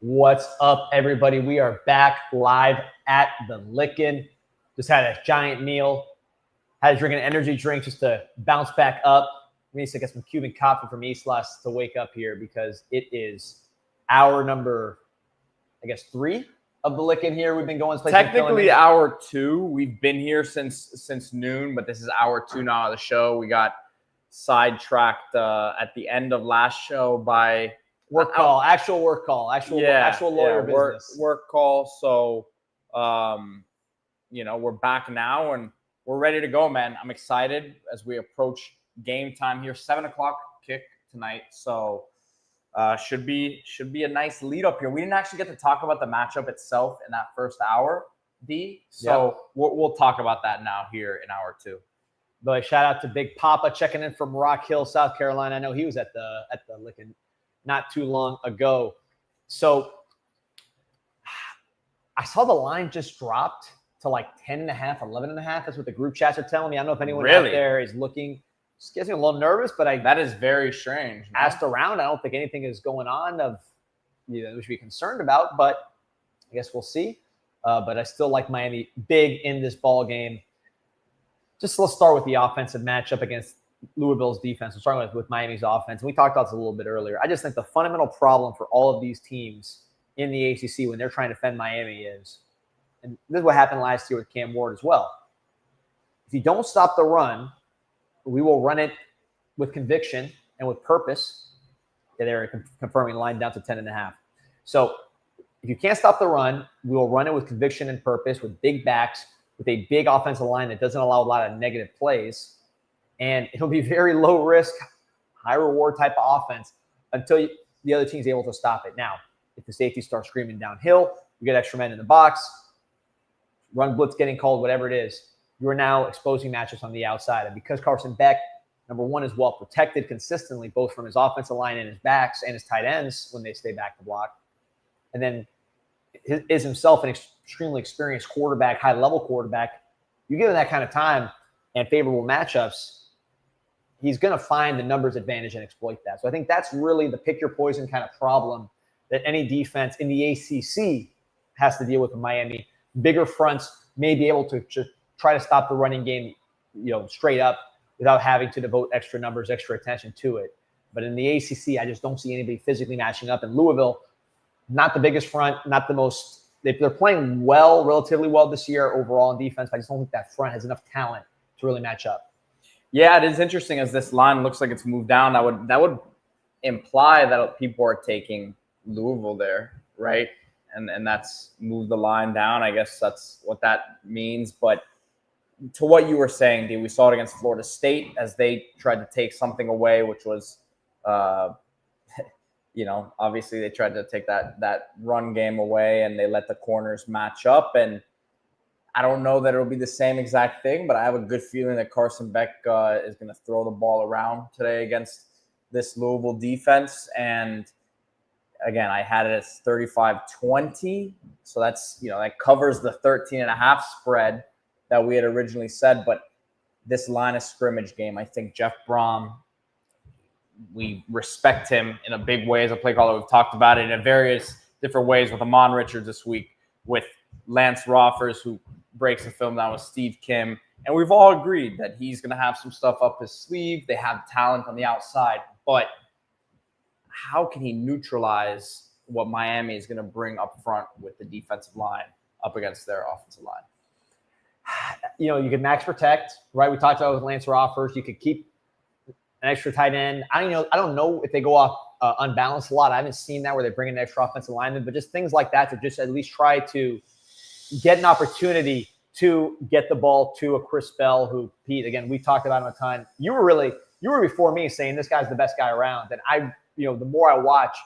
What's up, everybody? We are back live at the Lickin'. Just had a giant meal. Had to drink an energy drink just to bounce back up. We need to get some Cuban coffee from Islas to wake up here because it is hour number, 3 of the Lickin' here. We've been going. Technically hour 2. We've been here since noon, but this is hour 2 now of the show. We got sidetracked at the end of last show by actual work call, actual lawyer business. Work call. So, we're back now and we're ready to go, man. I'm excited as we approach game time here. 7 o'clock kick tonight. So, should be a nice lead up here. We didn't actually get to talk about the matchup itself in that first hour, D. So we'll talk about that now here in hour 2. But shout out to Big Papa checking in from Rock Hill, South Carolina. I know he was at the Lickin' not too long ago. So I saw the line just dropped to like 10.5, 11.5. That's what the group chats are telling me. I don't know if anyone out there is looking. Just gets me a little nervous, but that is very strange. Asked around. I don't think anything is going on we should be concerned about, but I guess we'll see. But I still like Miami big in this ball game. Just let's start with the offensive matchup against Louisville's defense. We're starting with Miami's offense. And we talked about this a little bit earlier. I just think the fundamental problem for all of these teams in the ACC when they're trying to defend Miami is, and this is what happened last year with Cam Ward as well. If you don't stop the run, we will run it with conviction and with purpose. Yeah, they're confirming the line down to 10.5. So if you can't stop the run, we will run it with conviction and purpose, with big backs, with a big offensive line that doesn't allow a lot of negative plays. And it'll be very low risk, high reward type of offense until the other team's able to stop it. Now, if the safety starts screaming downhill, you get extra men in the box, run blitz getting called, whatever it is, you are now exposing matchups on the outside. And because Carson Beck, number one, is well protected consistently, both from his offensive line and his backs and his tight ends when they stay back to block, and then is himself an extremely experienced quarterback, high-level quarterback, you give him that kind of time and favorable matchups, he's going to find the numbers advantage and exploit that. So I think that's really the pick your poison kind of problem that any defense in the ACC has to deal with in Miami. Bigger fronts may be able to just try to stop the running game, straight up without having to devote extra numbers, extra attention to it. But in the ACC, I just don't see anybody physically matching up. And Louisville, not the biggest front, not the most – they're playing relatively well this year overall in defense, but I just don't think that front has enough talent to really match up. Yeah, it is interesting as this line looks like it's moved down. That would imply that people are taking Louisville there, right? And that's moved the line down. I guess that's what that means. But to what you were saying, D, we saw it against Florida State as they tried to take something away, which was, obviously they tried to take that run game away and they let the corners match up. And I don't know that it'll be the same exact thing, but I have a good feeling that Carson Beck is going to throw the ball around today against this Louisville defense. And again, I had it as 35-20. So that's, that covers the 13.5 spread that we had originally said. But this line of scrimmage game, I think Jeff Brom, we respect him in a big way as a play caller. We've talked about it in various different ways with Amon Richards this week, with Lance Roffers, who breaks the film down with Steve Kim. And we've all agreed that he's going to have some stuff up his sleeve. They have talent on the outside. But how can he neutralize what Miami is going to bring up front with the defensive line up against their offensive line? You could max protect, right? We talked about it with Lance Roffers. You could keep an extra tight end. I don't know if they go off unbalanced a lot. I haven't seen that where they bring in an extra offensive lineman, but just things like that to just at least try to get an opportunity to get the ball to a Chris Bell, who, Pete, again, we talked about him a ton. You were before me saying this guy's the best guy around. And the more I watch,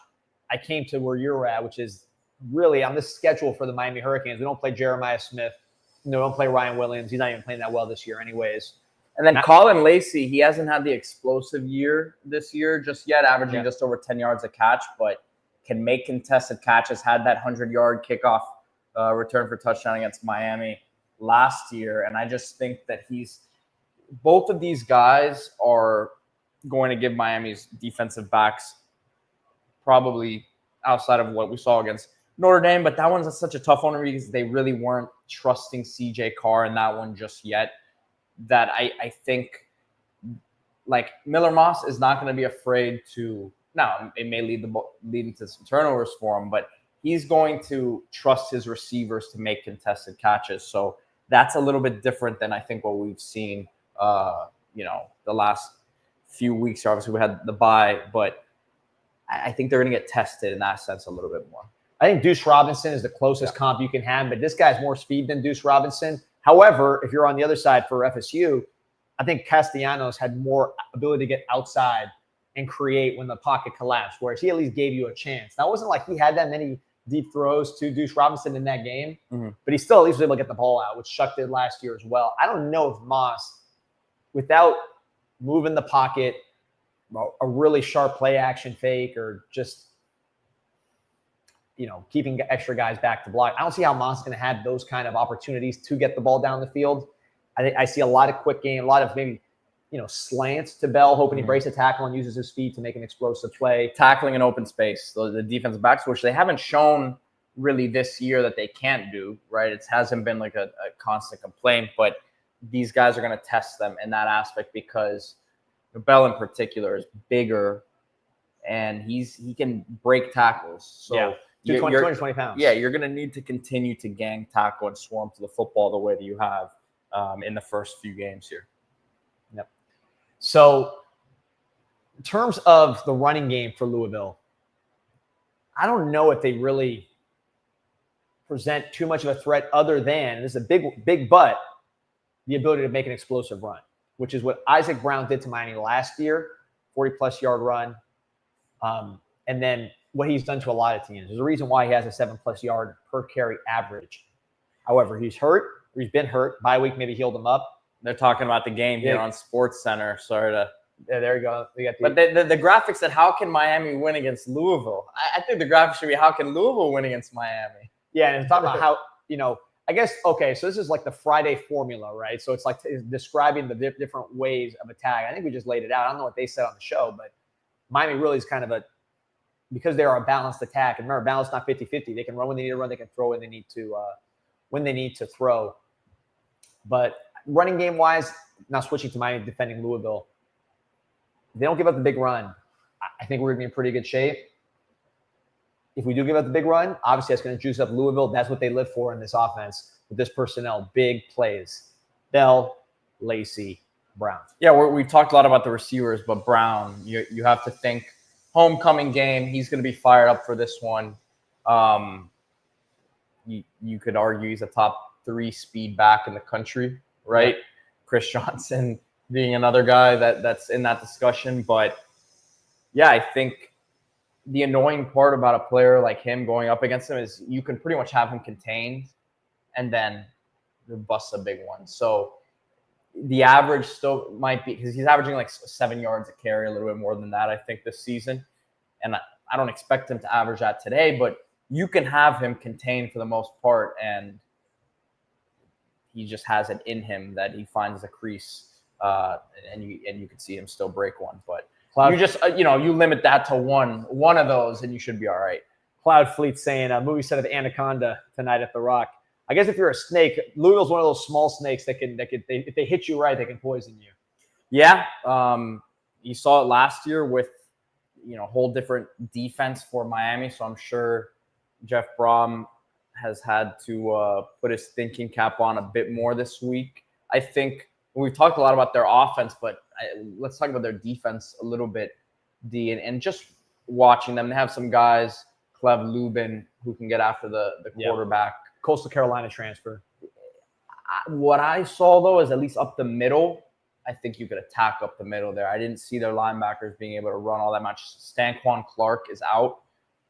I came to where you're at, which is really on this schedule for the Miami Hurricanes. We don't play Jeremiah Smith. We don't play Ryan Williams. He's not even playing that well this year anyways. And then Colin Lacey, he hasn't had the explosive year this year just yet, averaging just over 10 yards a catch, but can make contested catches, had that 100-yard kickoff return for touchdown against Miami last year. And I just think that both of these guys are going to give Miami's defensive backs probably outside of what we saw against Notre Dame, but that one's such a tough one because they really weren't trusting CJ Carr in that one just yet. That I think like Miller Moss is not going to be afraid to. Now it may lead into some turnovers for him, but he's going to trust his receivers to make contested catches. So that's a little bit different than I think what we've seen. The last few weeks. Obviously, we had the bye, but I think they're going to get tested in that sense a little bit more. I think Deuce Robinson is the closest comp you can have, but this guy's more speed than Deuce Robinson. However, if you're on the other side for FSU, I think Castellanos had more ability to get outside and create when the pocket collapsed, whereas he at least gave you a chance. Now, it wasn't like he had that many deep throws to Deuce Robinson in that game, but he still at least was able to get the ball out, which Shuck did last year as well. I don't know if Moss, without moving the pocket, a really sharp play action fake, or just keeping extra guys back to block, I don't see how Moss is going to have those kind of opportunities to get the ball down the field. I see a lot of quick game, a lot of maybe slants to Bell, hoping he breaks a tackle and uses his speed to make an explosive play. Tackling in open space, the defensive backs, which they haven't shown really this year that they can't do, right? It hasn't been like a constant complaint, but these guys are going to test them in that aspect because Bell in particular is bigger and he can break tackles. So 220 pounds. Yeah, you're going to need to continue to gang tackle and swarm to the football the way that you have in the first few games here. Yep. So in terms of the running game for Louisville, I don't know if they really present too much of a threat other than, this is a big but, the ability to make an explosive run, which is what Isaac Brown did to Miami last year, 40-plus yard run. And then what he's done to a lot of teams. There's a reason why he has a 7-plus yard per carry average. However, he's hurt. He's been hurt. Bye week maybe healed him up. They're talking about the game here on Sports Center. Sorry to. Yeah, there you go. But the graphics said, how can Miami win against Louisville? I think the graphics should be, how can Louisville win against Miami? Yeah, and it's talking about how, I guess, okay, so this is like the Friday formula, right? So it's like describing the different ways of attack. I think we just laid it out. I don't know what they said on the show, but Miami really is kind of because they are a balanced attack. And remember, balanced, not 50-50. They can run when they need to run. They can throw when they need to throw. But running game-wise, now switching to Miami defending Louisville, if they don't give up the big run, I think we're going to be in pretty good shape. If we do give up the big run, obviously that's going to juice up Louisville. That's what they live for in this offense with this personnel. Big plays. Bell, Lacey, Brown. Yeah, we've talked a lot about the receivers, but Brown, you have to think homecoming game. He's going to be fired up for this one. You could argue he's a top 3 speed back in the country, right? Yeah. Chris Johnson being another guy that's in that discussion. But, yeah, I think the annoying part about a player like him going up against him is you can pretty much have him contained and then bust a big one. So the average still might be, because he's averaging like 7 yards a carry, a little bit more than that, I think, this season. And I don't expect him to average that today, but you can have him contained for the most part, and he just has it in him that he finds the crease, and you can see him still break one. But you just, you limit that to one of those, and you should be all right. Cloud Fleet saying a movie set of Anaconda tonight at the Rock. I guess if you're a snake, Louisville's one of those small snakes that if they hit you right, they can poison you. Yeah, you saw it last year with whole different defense for Miami. So I'm sure Jeff Brom has had to put his thinking cap on a bit more this week. I think we've talked a lot about their offense, but let's talk about their defense a little bit, D. And just watching them, they have some guys, Clev Lubin, who can get after the quarterback. Coastal Carolina transfer. What I saw, though, is at least up the middle, I think you could attack up the middle there. I didn't see their linebackers being able to run all that much. Stanquan Clark is out,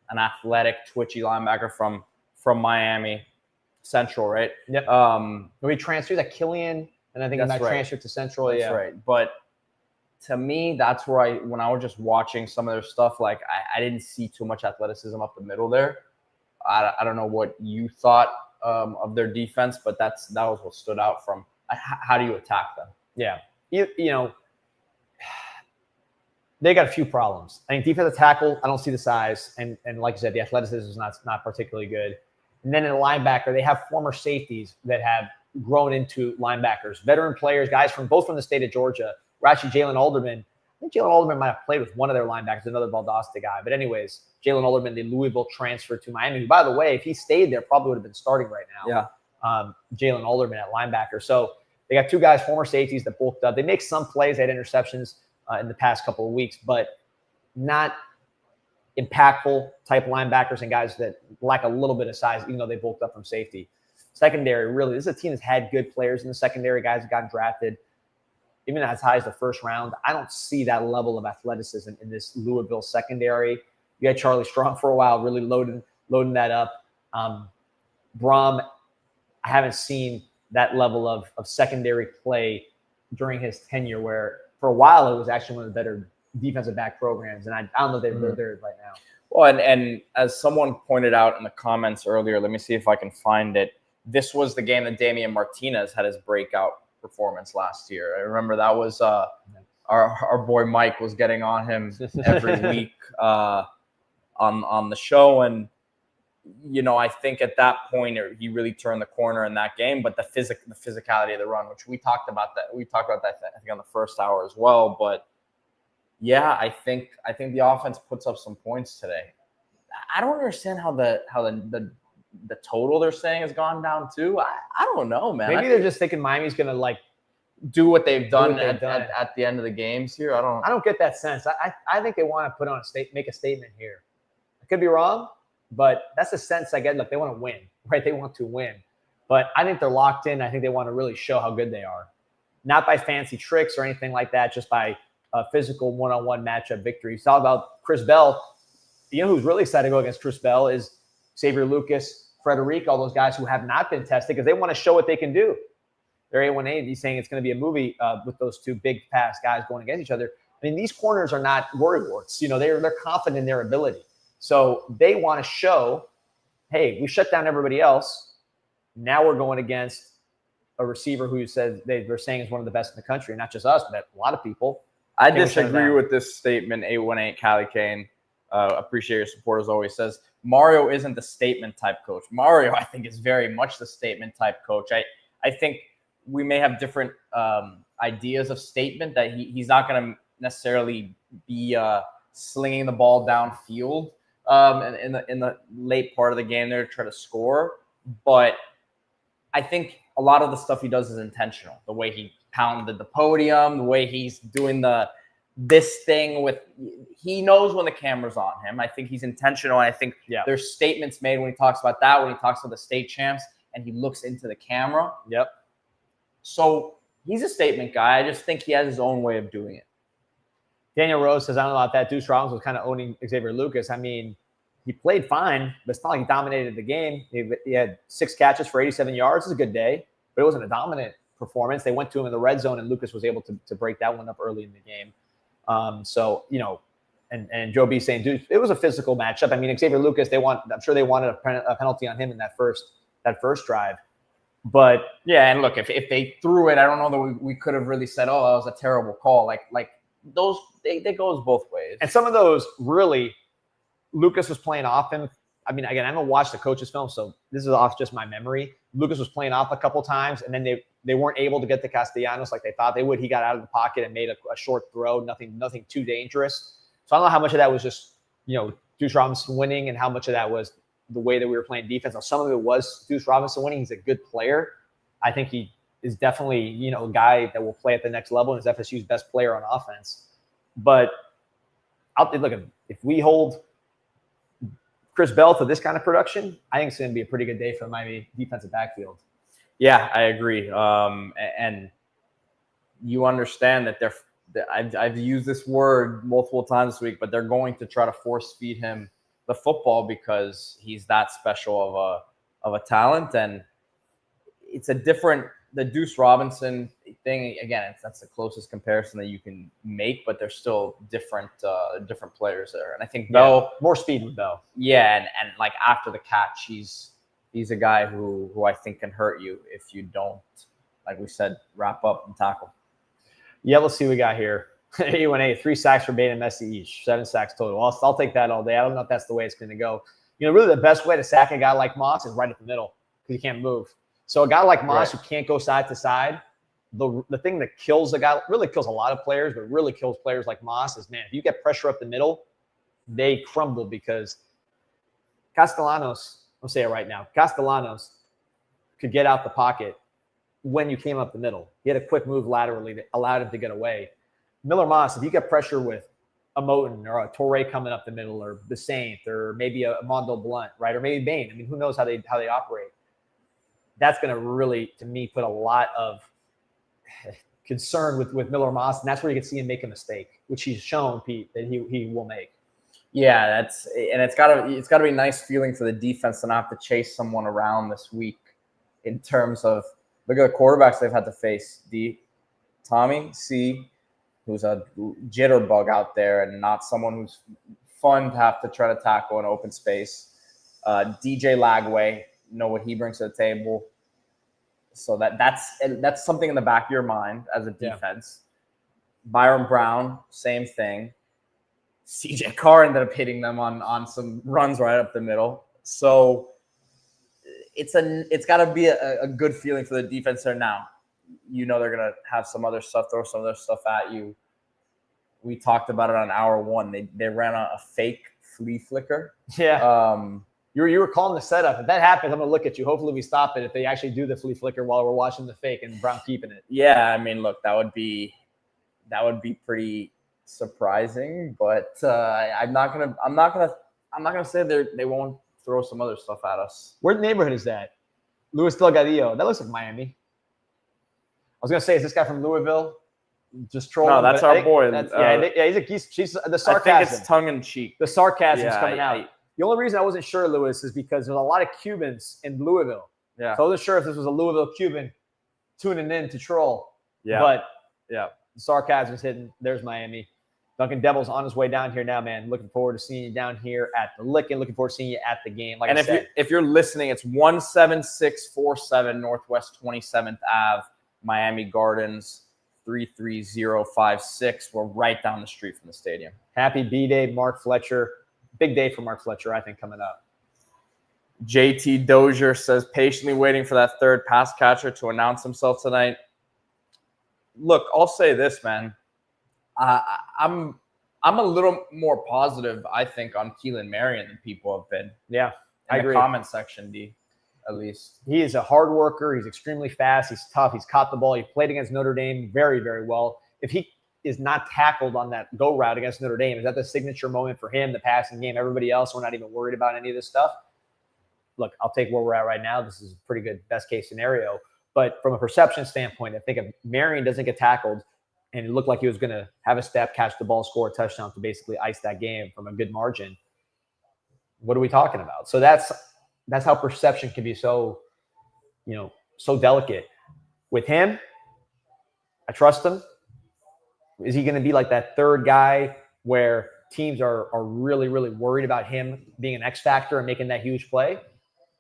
an athletic, twitchy linebacker from Miami Central, right? Yep. We transferred that Killian, and I think he transferred to Central. That's right. But to me, that's where when I was just watching some of their stuff, like I didn't see too much athleticism up the middle there. I don't know what you thought of their defense, but that was what stood out from how do you attack them? Yeah. they got a few problems. I think defensive tackle, I don't see the size. And like you said, the athleticism is not particularly good. And then in the linebacker, they have former safeties that have grown into linebackers, veteran players, guys from both from the state of Georgia. Or actually, Jalen Alderman. I think Jalen Alderman might have played with one of their linebackers, another Valdosta guy. But anyways, Jalen Alderman, the Louisville transfer to Miami. By the way, if he stayed there, probably would have been starting right now. Yeah. Jalen Alderman at linebacker. So they got two guys, former safeties that bulked up. They make some plays, they had interceptions in the past couple of weeks, but not impactful type linebackers and guys that lack a little bit of size, even though they bulked up from safety. Secondary, really, this is a team that's had good players in the secondary, guys that got drafted, even as high as the first round. I don't see that level of athleticism in this Louisville secondary. You had Charlie Strong for a while, really loading that up. Brom, I haven't seen that level of secondary play during his tenure, where for a while it was actually one of the better defensive back programs. And I don't know if they're there right now. Well, and as someone pointed out in the comments earlier, let me see if I can find it. This was the game that Damian Martinez had his breakout performance last year. I remember that was our boy Mike was getting on him every week on the show. And, you know, I think at that point he really turned the corner in that game. But the physicality of the run, which we talked about that I think on the first hour as well. But yeah, I think the offense puts up some points today. I don't understand how the total they're saying has gone down too. I don't know, man. Maybe they're just thinking Miami's gonna like do what they've done at the end of the games here. I don't get that sense. I think they want to put on make a statement here. I could be wrong, but that's the sense I get. Look, they want to win, right? They want to win. But I think they're locked in. I think they want to really show how good they are. Not by fancy tricks or anything like that, just by a physical one-on-one matchup victory. You talk about Chris Bell. You know who's really excited to go against Chris Bell is Xavier Lucas, Frederic, all those guys who have not been tested because they want to show what they can do. They're 8-1-8. He's saying it's going to be a movie with those two big pass guys going against each other. I mean, these corners are not worrywart. You know, they're confident in their ability. So they want to show, hey, we shut down everybody else. Now we're going against a receiver who says they're saying is one of the best in the country, not just us, but a lot of people. I disagree with this statement. 818 Cali Kane. Appreciate your support as always. Says Mario isn't the statement type coach. Mario, I think, is very much the statement type coach. I think we may have different ideas of statement that he's not going to necessarily be slinging the ball downfield in the late part of the game there to try to score. But I think a lot of the stuff he does is intentional. The way he pounded the podium, the way he's doing this thing with, he knows when the camera's on him. I think he's intentional. And I think there's statements made when he talks about that, when he talks about the state champs and he looks into the camera. Yep. So he's a statement guy. I just think he has his own way of doing it. Daniel Rose says, I don't know about that. Deuce Rollins was kind of owning Xavier Lucas. I mean, he played fine, but it's not like he dominated the game. He had 6 catches for 87 yards. It's a good day, but it wasn't a dominant performance. They went to him in the red zone, and Lucas was able to break that one up early in the game. So, you know, and Joe B saying, dude, it was a physical matchup. I mean, Xavier Lucas, I'm sure they wanted a penalty on him in that first drive. But yeah, and look, if they threw it, I don't know that we could have really said, oh, that was a terrible call. Like those, they goes both ways. And some of those really, Lucas was playing off him. I mean, again, I haven't watched the coach's film, so this is off just my memory. Lucas was playing off a couple times, and then they weren't able to get to Castellanos like they thought they would. He got out of the pocket and made a short throw, nothing too dangerous. So I don't know how much of that was just, you know, Deuce Robinson winning and how much of that was the way that we were playing defense. Now, some of it was Deuce Robinson winning. He's a good player. I think he is definitely, you know, a guy that will play at the next level and is FSU's best player on offense. But look, if we hold Chris Bell to this kind of production, I think it's going to be a pretty good day for the Miami defensive backfield. Yeah, I agree. And you understand that I've used this word multiple times this week, but they're going to try to force feed him the football because he's that special of a talent. And it's a different, the Deuce Robinson thing, again, that's the closest comparison that you can make, but they're still different players there. And I think Bell, more speed with Bell. Yeah, and like after the catch, he's a guy who I think can hurt you if you don't, like we said, wrap up and tackle. Yeah, let's see what we got here. A1A, 3 sacks for Bane and Messi each, 7 sacks total. I'll take that all day. I don't know if that's the way it's going to go. Really the best way to sack a guy like Moss is right at the middle because he can't move. So a guy like Moss who can't go side to side, the thing that kills a guy, really kills a lot of players, but really kills players like Moss is, man, if you get pressure up the middle, they crumble because Castellanos, I'll say it right now, Castellanos could get out the pocket when you came up the middle. He had a quick move laterally that allowed him to get away. Miller Moss, if you get pressure with a Moten or a Torre coming up the middle, or the Saint, or maybe a Mondo Blunt, right? Or maybe Bane. I mean, who knows how they operate? That's going to really, to me, put a lot of concern with Miller Moss, and that's where you can see him make a mistake, which he's shown, Pete, that he will make. Yeah, it's gotta be a nice feeling for the defense to not have to chase someone around this week. In terms of, look at the quarterbacks they've had to face. Tommy C, who's a jitterbug out there and not someone who's fun to have to try to tackle in open space. DJ Lagway, know what he brings to the table. So that's something in the back of your mind as a defense. Yeah. Byron Brown, same thing. CJ Carr ended up hitting them on some runs right up the middle. So it's got to be a good feeling for the defense there now. They're going to have some other stuff, throw some other stuff at you. We talked about it on hour one. They ran a fake flea flicker. Yeah. You were calling the setup. If that happens, I'm going to look at you. Hopefully we stop it if they actually do the flea flicker while we're watching the fake and Brown keeping it. Yeah, I mean, look, that would be pretty surprising, but I'm not gonna say they won't throw some other stuff at us. Where neighborhood is that? Luis Delgadillo. That looks like Miami. I was gonna say, is this guy from Louisville? Just trolling. No, that's our boy. She's the sarcasm. I think it's tongue in cheek. The sarcasm's coming out. The only reason I wasn't sure, Luis, is because there's a lot of Cubans in Louisville. Yeah. So I wasn't sure if this was a Louisville Cuban tuning in to troll. Yeah. But yeah, the sarcasm's hidden. There's Miami. Duncan Devil's on his way down here now, man. Looking forward to seeing you down here at the Lickin'. Looking forward to seeing you at the game. Like I said, if you're listening, it's 17647 Northwest 27th Ave, Miami Gardens, 33056. We're right down the street from the stadium. Happy B-Day, Mark Fletcher. Big day for Mark Fletcher, I think, coming up. JT Dozier says, patiently waiting for that third pass catcher to announce himself tonight. Look, I'll say this, man. I'm a little more positive, I think, on Keelan Marion than people have been. Yeah, I agree. Comment section, D, at least. He is a hard worker. He's extremely fast. He's tough. He's caught the ball. He played against Notre Dame very, very well. If he is not tackled on that go route against Notre Dame, is that the signature moment for him, the passing game? Everybody else, we're not even worried about any of this stuff. Look, I'll take where we're at right now. This is a pretty good best case scenario. But from a perception standpoint, I think if Marion doesn't get tackled, and it looked like he was going to have a step, catch the ball, score a touchdown to basically ice that game from a good margin, what are we talking about? So that's how perception can be so delicate. With him, I trust him. Is he going to be like that third guy where teams are really, really worried about him being an X factor and making that huge play?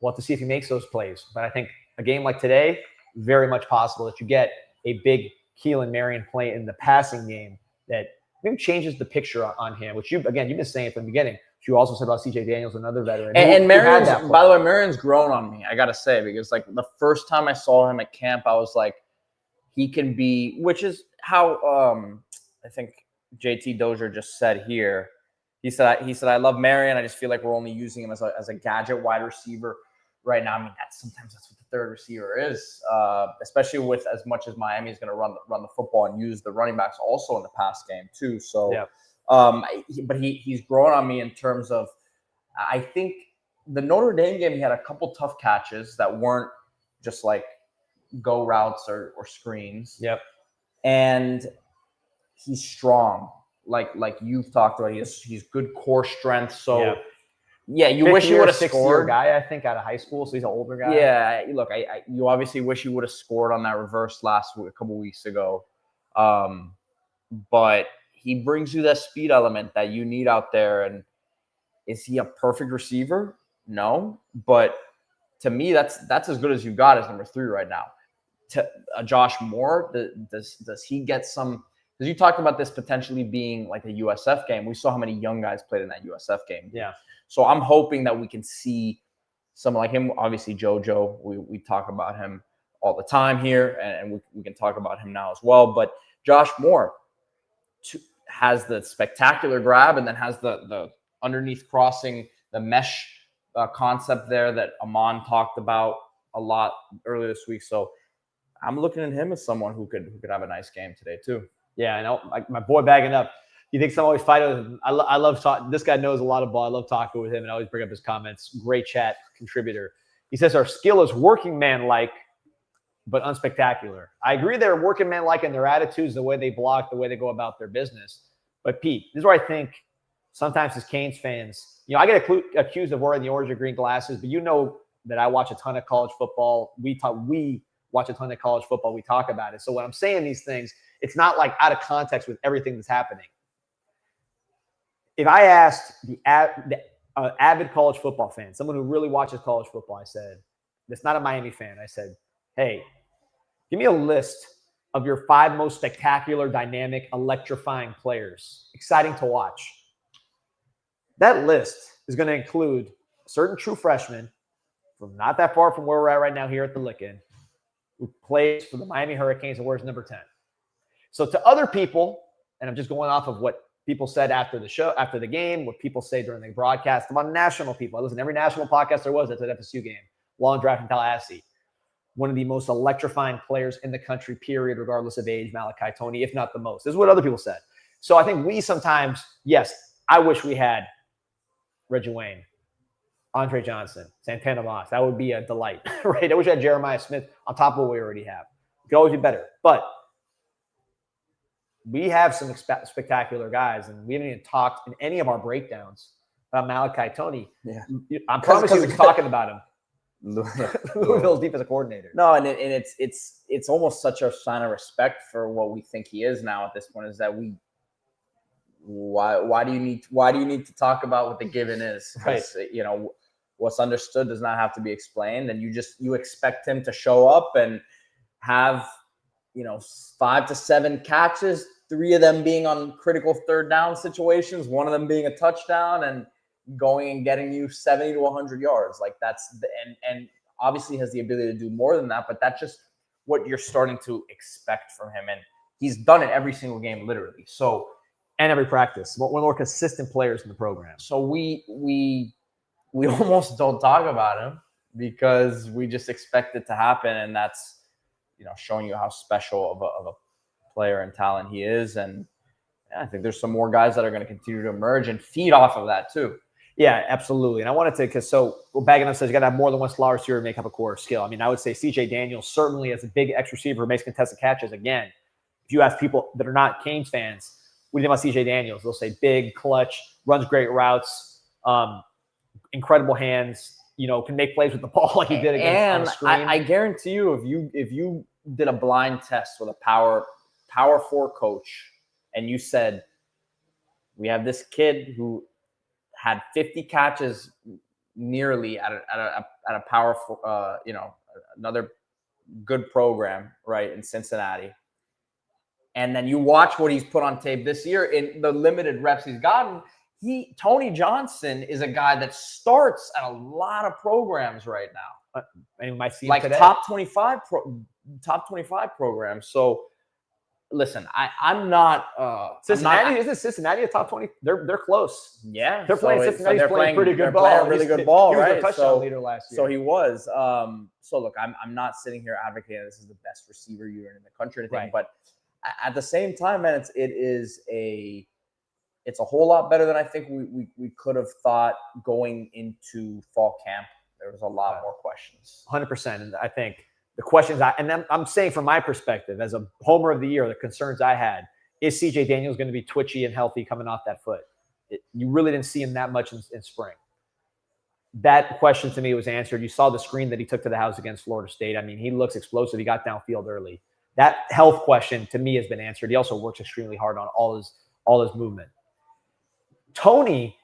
We'll have to see if he makes those plays. But I think a game like today, very much possible that you get a big Keelan Marion play in the passing game that maybe changes the picture on him, which you've been saying from the beginning. You also said about CJ Daniels, another veteran. And Marion's, by the way, Marion's grown on me, I got to say, because like the first time I saw him at camp, I was like, he can be, which is how I think JT Dozier just said here. He said, I love Marion. I just feel like we're only using him as a gadget wide receiver right now. I mean, sometimes that's what the third receiver is, especially with as much as Miami is going to run the football and use the running backs also in the pass game too. So, yeah. But he's grown on me in terms of, I think the Notre Dame game, he had a couple tough catches that weren't just like go routes or screens. Yep. And he's strong. Like you've talked about, he's good core strength. So yeah, you wish he would have scored. Guy, I think, out of high school, so he's an older guy. Yeah, look, you obviously wish he would have scored on that reverse a couple weeks ago. But he brings you that speed element that you need out there. And is he a perfect receiver? No, but to me, that's as good as you got as number 3 right now. To Josh Moore, does he get some Because you talked about this potentially being like a USF game. We saw how many young guys played in that USF game. Yeah. So I'm hoping that we can see someone like him. Obviously, JoJo, we talk about him all the time here, and we can talk about him now as well. But Josh Moore has the spectacular grab and then has the underneath crossing, the mesh concept there that Amon talked about a lot earlier this week. So I'm looking at him as someone who could have a nice game today too. Yeah, I know. My boy bagging up. You think someone always fight with him? I love talking. This guy knows a lot of ball. I love talking with him and I always bring up his comments. Great chat contributor. He says our skill is working man-like, but unspectacular. I agree they're working man-like in their attitudes, the way they block, the way they go about their business. But Pete, this is where I think sometimes as Canes fans, I get accused of wearing the orange or green glasses, but you know that I watch a ton of college football. We watch a ton of college football. We talk about it. So when I'm saying these things, it's not like out of context with everything that's happening. If I asked the avid college football fan, someone who really watches college football, I said, that's not a Miami fan. I said, hey, give me a list of your 5 most spectacular, dynamic, electrifying players, exciting to watch. That list is going to include a certain true freshman from not that far from where we're at right now here at the Licken, who plays for the Miami Hurricanes and wears number 10. So to other people, and I'm just going off of what people said after the show, after the game, what people say during the broadcast, about national people. I listen to every national podcast there was at that FSU game, long drive from Tallahassee. One of the most electrifying players in the country, period, regardless of age, Malachi Tony, if not the most. This is what other people said. So I think we sometimes, yes, I wish we had Reggie Wayne, Andre Johnson, Santana Moss. That would be a delight, right? I wish I had Jeremiah Smith on top of what we already have. It could always be better. But we have some spectacular guys, and we haven't even talked in any of our breakdowns about Malachi Tony. Yeah. I promise you, we're talking about him. Louisville's defensive coordinator. No, and it's almost such a sign of respect for what we think he is now at this point. Is that why do you need to talk about what the given is? Right. What's understood does not have to be explained, and you expect him to show up and have 5 to 7 catches, 3 of them being on critical third down situations, 1 of them being a touchdown, and going and getting you 70 to 100 yards. Like and obviously has the ability to do more than that, but that's just what you're starting to expect from him. And he's done it every single game, literally. So, and every practice. One of the more consistent players in the program. So we almost don't talk about him because we just expect it to happen. And that's, showing you how special of a player and talent he is. And I think there's some more guys that are going to continue to emerge and feed off of that too. Yeah, absolutely. And I wanted to, Bagging Up says you got to have more than one slot receiver to make up a core skill. I mean, I would say CJ Daniels certainly as a big X receiver who makes contested catches. Again, if you ask people that are not Canes fans, what do you think about CJ Daniels? They'll say big, clutch, runs great routes, incredible hands, can make plays with the ball like he did against. And I guarantee you, if you did a blind test with a Power 4 coach and you said, we have this kid who had 50 catches nearly at a Power 4, another good program, right, in Cincinnati. And then you watch what he's put on tape this year in the limited reps he's gotten. Tony Johnson is a guy that starts at a lot of programs right now. And you might see like today. top 25 programs. So listen, I'm not Cincinnati. Isn't Cincinnati a top 20? They're close. Yeah, they're playing. Cincinnati's playing pretty good ball. Playing really good ball, he was right? a touchdown leader last year. So he was. So look, I'm not sitting here advocating this is the best receiver unit in the country or anything, right. But at the same time, man, it's a whole lot better than I think we could have thought going into fall camp. There was a lot more questions. 100%. And I think the questions I'm saying from my perspective as a homer of the year, the concerns I had, is CJ Daniels going to be twitchy and healthy coming off that foot? You really didn't see him that much in spring. That question to me was answered. You saw the screen that he took to the house against Florida State. I mean, he looks explosive. He got downfield early. That health question to me has been answered. He also works extremely hard on all his movement. Tony,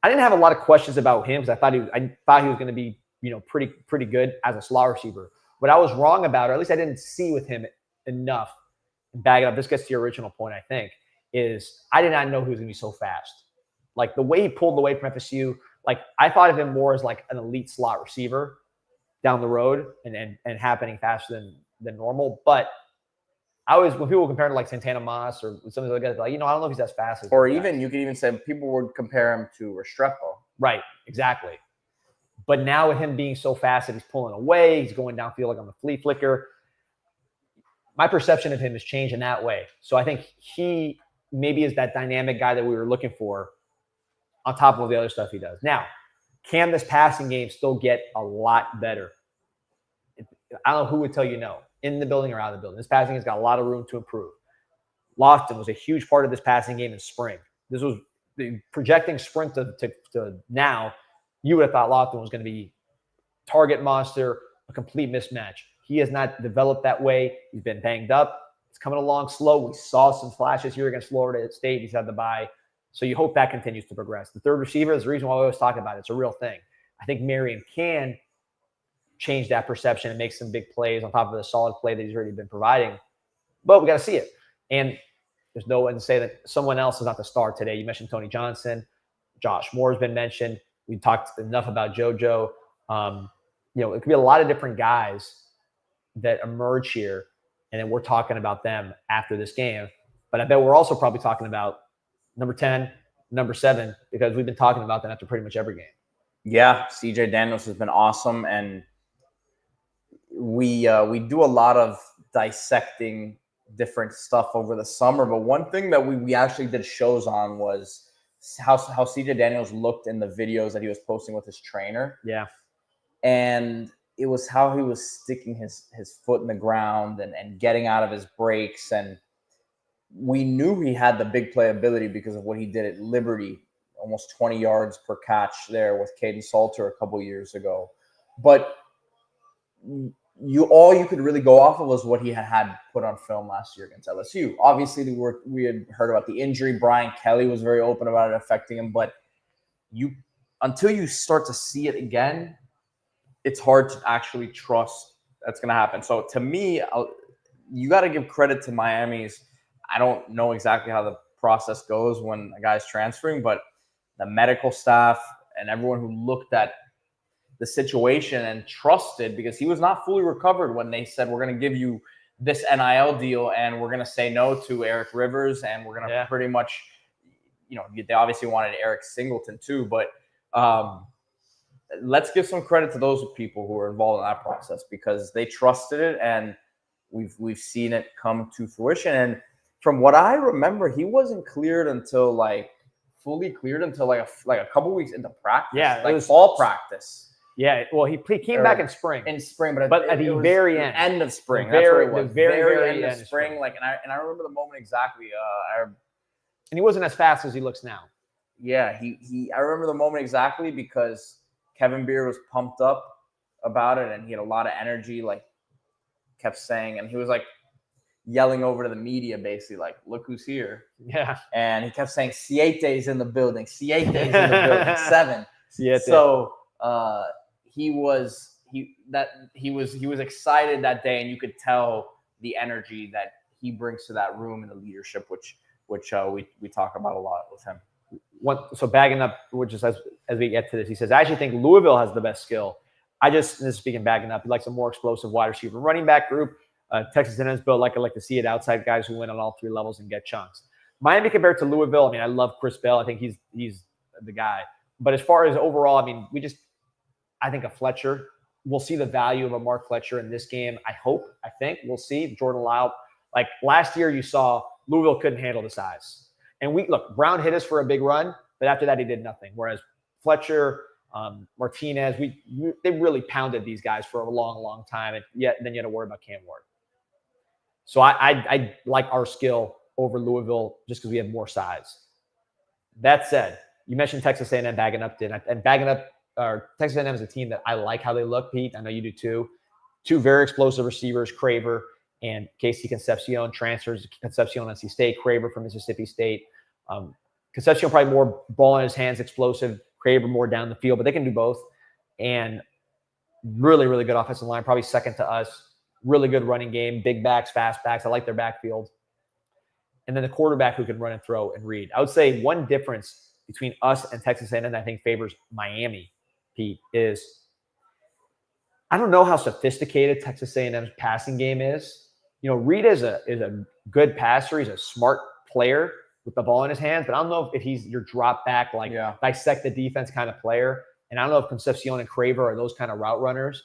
I didn't have a lot of questions about him because I thought he was going to be, pretty good as a slot receiver. What I was wrong about, or at least I didn't see with him enough, bag it up. This gets to your original point, I think, is I did not know he was going to be so fast. Like the way he pulled away from FSU, like I thought of him more as like an elite slot receiver down the road and happening faster than normal. But I always, when people compare him to like Santana Moss or some of the other guys, like, I don't know if he's as fast as. Or even, you could even say people would compare him to Restrepo. Right, exactly. But now with him being so fast that he's pulling away, he's going downfield like on the flea flicker. My perception of him has changed in that way. So I think he maybe is that dynamic guy that we were looking for on top of the other stuff he does. Now, can this passing game still get a lot better? I don't know who would tell you no, in the building or out of the building. This passing has got a lot of room to improve. Lofton was a huge part of this passing game in spring. This was the projecting sprint to now. You would have thought Lofton was going to be target monster, a complete mismatch. He has not developed that way. He's been banged up. It's coming along slow. We saw some flashes here against Florida State. He's had the bye. So you hope that continues to progress. The third receiver is the reason why we always talk about it. It's a real thing. I think Marion can change that perception and make some big plays on top of the solid play that he's already been providing. But we got to see it. And there's no one to say that someone else is not the star today. You mentioned Tony Johnson. Josh Moore has been mentioned. We talked enough about JoJo. It could be a lot of different guys that emerge here, and then we're talking about them after this game. But I bet we're also probably talking about number 10, number 7, because we've been talking about them after pretty much every game. Yeah, CJ Daniels has been awesome, and we do a lot of dissecting different stuff over the summer. But one thing that we actually did shows on was how CJ Daniels looked in the videos that he was posting with his trainer. Yeah. And it was how he was sticking his foot in the ground and getting out of his breaks. And we knew he had the big playability because of what he did at Liberty, almost 20 yards per catch there with Caden Salter a couple years ago. But all you could really go off of was what he had put on film last year against LSU. Obviously, we had heard about the injury. Brian Kelly was very open about it affecting him. But until you start to see it again, it's hard to actually trust that's going to happen. So to me, you got to give credit to Miami's. I don't know exactly how the process goes when a guy's transferring, but the medical staff and everyone who looked at the situation and trusted, because he was not fully recovered when they said, we're going to give you this NIL deal and we're going to say no to Eric Rivers and we're going to pretty much, they obviously wanted Eric Singleton too, but let's give some credit to those people who were involved in that process because they trusted it, and we've seen it come to fruition. And from what I remember, he wasn't cleared until fully cleared until a couple weeks into practice. Yeah, it was fall practice. Yeah, well, he came back in spring. But at the very end of spring. That's what it was. The very end of spring. And I remember the moment exactly. And he wasn't as fast as he looks now. Yeah, I remember the moment exactly because Kevin Beard was pumped up about it, and he had a lot of energy, kept saying, and he was yelling over to the media, basically, look who's here. Yeah. And he kept saying, Siete's in the building, 7. Siete. So he was excited that day, and you could tell the energy that he brings to that room and the leadership, which we talk about a lot with him. So bagging up, which is as we get to this, he says, I actually think Louisville has the best skill. This is speaking bagging up. He likes a more explosive wide receiver running back group. Texas A&M's built I like to see it outside guys who win on all 3 levels and get chunks. Miami compared to Louisville, I love Chris Bell. I think he's the guy. But as far as overall, I think a Fletcher, we'll see the value of a Mark Fletcher in this game. I think we'll see Jordan Lyle. Last year, you saw Louisville couldn't handle the size. And Brown hit us for a big run, but after that, he did nothing. Whereas Fletcher, Martinez, they really pounded these guys for a long, long time. And then you had to worry about Cam Ward. So I like our skill over Louisville just because we have more size. That said, you mentioned Texas A&M bagging up, and bagging up, Texas A&M is a team that I like how they look, Pete. I know you do too. 2 very explosive receivers, Craver and Casey Concepcion, transfers Concepcion NC State, Craver from Mississippi State. Concepcion probably more ball in his hands, explosive, Craver more down the field, but they can do both. And really, really good offensive line, probably second to us. Really good running game, big backs, fast backs. I like their backfield. and then the quarterback who can run and throw and read. I would say one difference between us and Texas A&M that I think favors Miami, Pete, is I don't know how sophisticated Texas A&M's passing game is. You know, Reed is a good passer. He's a smart player with the ball in his hands, but I don't know if he's your drop back, like dissect the defense kind of player. And I don't know if Concepcion and Craver are those kind of route runners.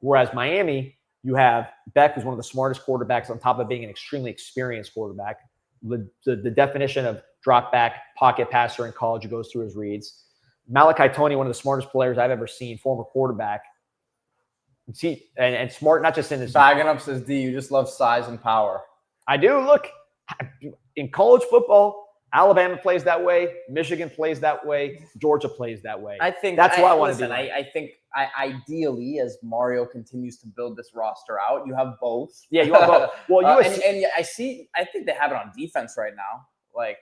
Whereas Miami, you have Beck, who's one of the smartest quarterbacks on top of being an extremely experienced quarterback. The definition of drop back pocket passer in college goes through his reads. Malachi Tony, one of the smartest players I've ever seen, former quarterback. See, and smart, not just in his bagging up, says D, you just love size and power. I do. Look, in college football, Alabama plays that way, Michigan plays that way, Georgia plays that way. I think that's why I want to be. Like. I think ideally, as Mario continues to build this roster out, you have both. Yeah, you have both. Well, and I think they have it on defense right now. Like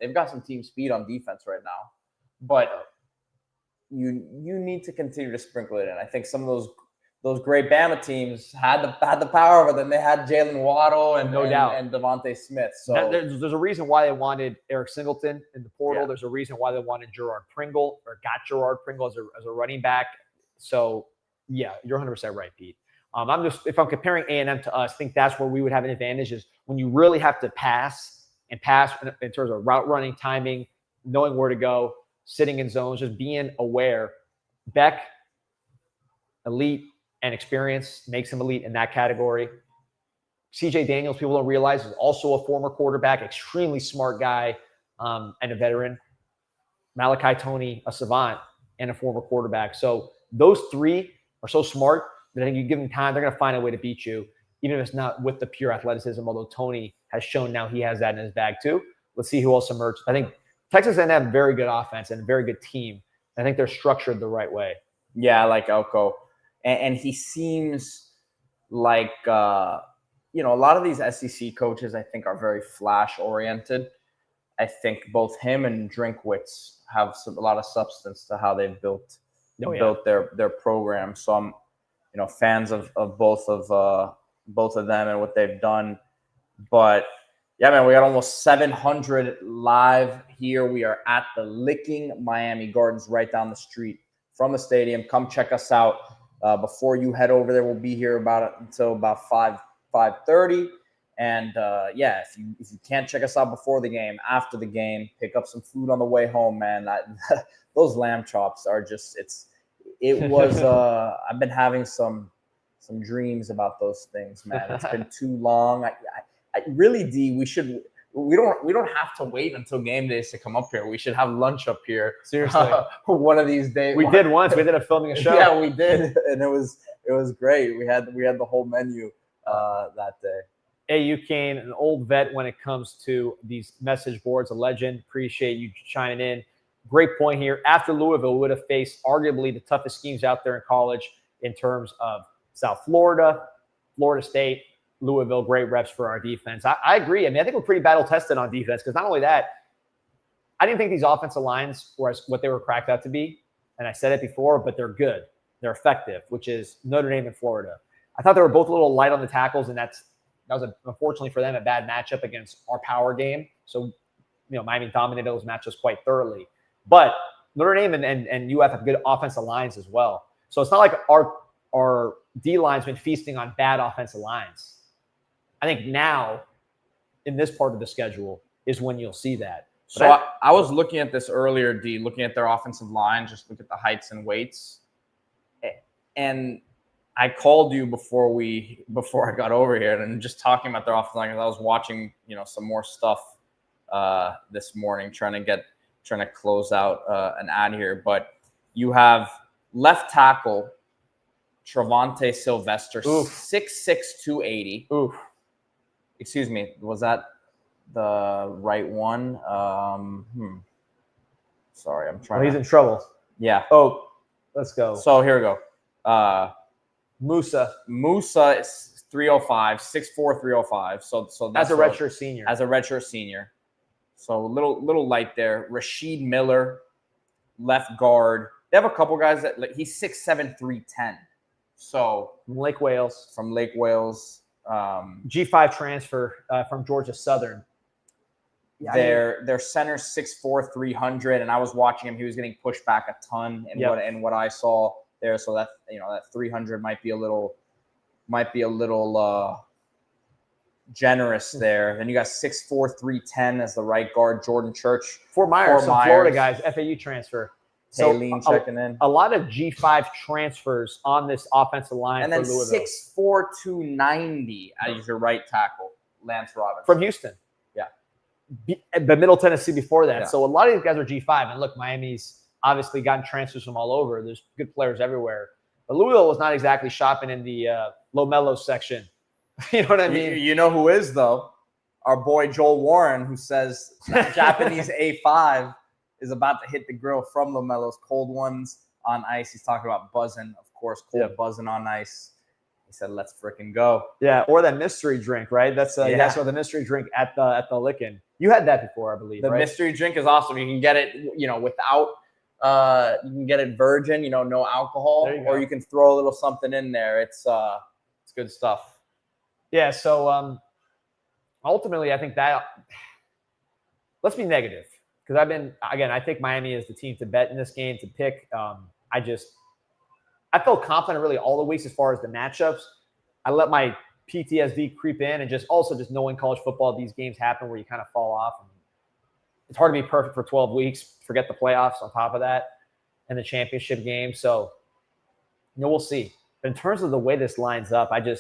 they've got some team speed on defense right now, but you need to continue to sprinkle it in. I think some of those great Bama teams had the power, but then they had Jalen Waddle and Devontae Smith. So there's a reason why they wanted Eric Singleton in the portal. Yeah. There's a reason why they wanted Gerard Pringle or got Gerard Pringle as a running back. So yeah, you're 100% right, Pete. If I'm comparing A&M to us, I think that's where we would have an advantage is when you really have to pass in terms of route running, timing, knowing where to go, sitting in zones, just being aware. Beck, elite and experience makes him elite in that category. CJ Daniels, people don't realize, is also a former quarterback, extremely smart guy, and a veteran. Malachi Tony, a savant, and a former quarterback. So those three are so smart that I think you give them time, they're going to find a way to beat you, even if it's not with the pure athleticism, although Tony has shown now he has that in his bag too. Let's see who else emerges. I think Texas A&M very good offense and a very good team. I think they're structured the right way. Yeah, I like Elko. And he seems like, a lot of these SEC coaches, I think, are very flash-oriented. I think both him and Drinkwitz have a lot of substance to how they've built their program. So I'm, fans of both of them and what they've done. But yeah, man, we got almost 700 live here. We are at the Licking Miami Gardens, right down the street from the stadium. Come check us out. Before you head over there, we'll be here until about 5:30. And if you can't check us out before the game, after the game, pick up some food on the way home, man. Those lamb chops are just I've been having some dreams about those things, man. It's been too long. I really, D, we don't have to wait until game days to come up here. We should have lunch up here. Seriously. One of these days. We did once. We did a filming a show. Yeah, we did. And it was great. We had the whole menu that day. AU Kane, an old vet when it comes to these message boards, a legend. Appreciate you chiming in. Great point here. After Louisville, we would have faced arguably the toughest schemes out there in college in terms of South Florida, Florida State, Louisville, great reps for our defense. I agree. I mean, I think we're pretty battle-tested on defense because not only that, I didn't think these offensive lines were what they were cracked out to be, and I said it before, but they're good. They're effective, which is Notre Dame and Florida. I thought they were both a little light on the tackles, and that was, unfortunately for them, a bad matchup against our power game. So, Miami dominated those matchups quite thoroughly. But Notre Dame and UF have good offensive lines as well. So it's not like our D-line's been feasting on bad offensive lines. I think now, in this part of the schedule, is when you'll see that. But so I was looking at this earlier, D, looking at their offensive line, just look at the heights and weights. And I called you before I got over here and just talking about their offensive line. I was watching, some more stuff this morning, trying to close out an ad here. But you have left tackle Travante Sylvester, 6'6", 280. Oof. Excuse me, was that the right one? Sorry, I'm trying. He's in trouble. Yeah. Oh, let's go. So here we go. Musa is 305, 6'4", 305. So that's as a redshirt senior. As a redshirt senior. So a little light there. Rasheed Miller, left guard. They have a couple guys he's 6'7", 310. So from Lake Wales. G5 transfer from Georgia Southern. Their center's 6'4", 300, and I was watching him. He was getting pushed back a ton in what I saw there. So that that 300 might be a little generous there. Then you got 6'4", 310 as the right guard, Jordan Church. Fort Myers, some Florida guys, FAU transfer. Taylene checking in. A lot of G5 transfers on this offensive line. And then 6'4", 290 as your right tackle, Lance Robinson. From Houston. Yeah. The Middle Tennessee before that. Yeah. So a lot of these guys are G5. And look, Miami's obviously gotten transfers from all over. There's good players everywhere. But Louisville was not exactly shopping in the Lomelo section. You know what I mean? You know who is, though? Our boy Joel Warren, who says Japanese A5 is about to hit the grill from Lomelo's cold ones on ice. He's talking about BUZZN, of course, BUZZN on ice. He said, "Let's fricking go." Yeah, or that mystery drink, right? That's you asked about the mystery drink at the Lickin'. You had that before, I believe. The mystery drink is awesome. You can get it, without. You can get it virgin, no alcohol, or you can throw a little something in there. It's good stuff. Yeah. So ultimately, I think that let's be negative. Because I think Miami is the team to bet in this game, to pick. I felt confident really all the weeks as far as the matchups. I let my PTSD creep in, and just knowing college football, these games happen where you kind of fall off. And it's hard to be perfect for 12 weeks. Forget the playoffs on top of that and the championship game. So, we'll see. But in terms of the way this lines up, it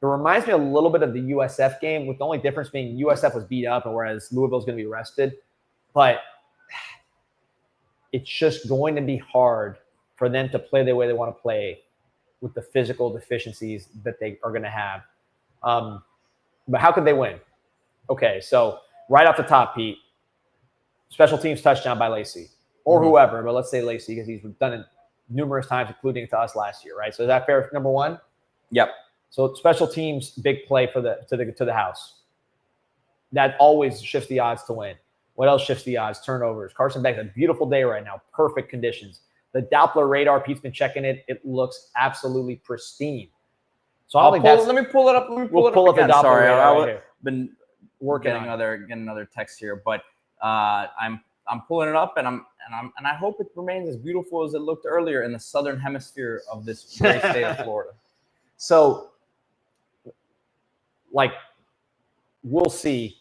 reminds me a little bit of the USF game, with the only difference being USF was beat up, and whereas Louisville's going to be rested. But it's just going to be hard for them to play the way they want to play with the physical deficiencies that they are going to have. But how could they win? Okay, so right off the top, Pete, special teams touchdown by Lacey or whoever, but let's say Lacey because he's done it numerous times, including to us last year, right? So is that fair? Number one? Yep. So special teams, big play for to the house. That always shifts the odds to win. What else shifts the odds? Turnovers. Carson Beck's a beautiful day right now. Perfect conditions. The Doppler radar, Pete's been checking it. It looks absolutely pristine. So let me pull it up. We'll pull up the Doppler radar. I've been working getting another text here, but I'm pulling it up, and I hope it remains as beautiful as it looked earlier in the southern hemisphere of this great state of Florida. So, we'll see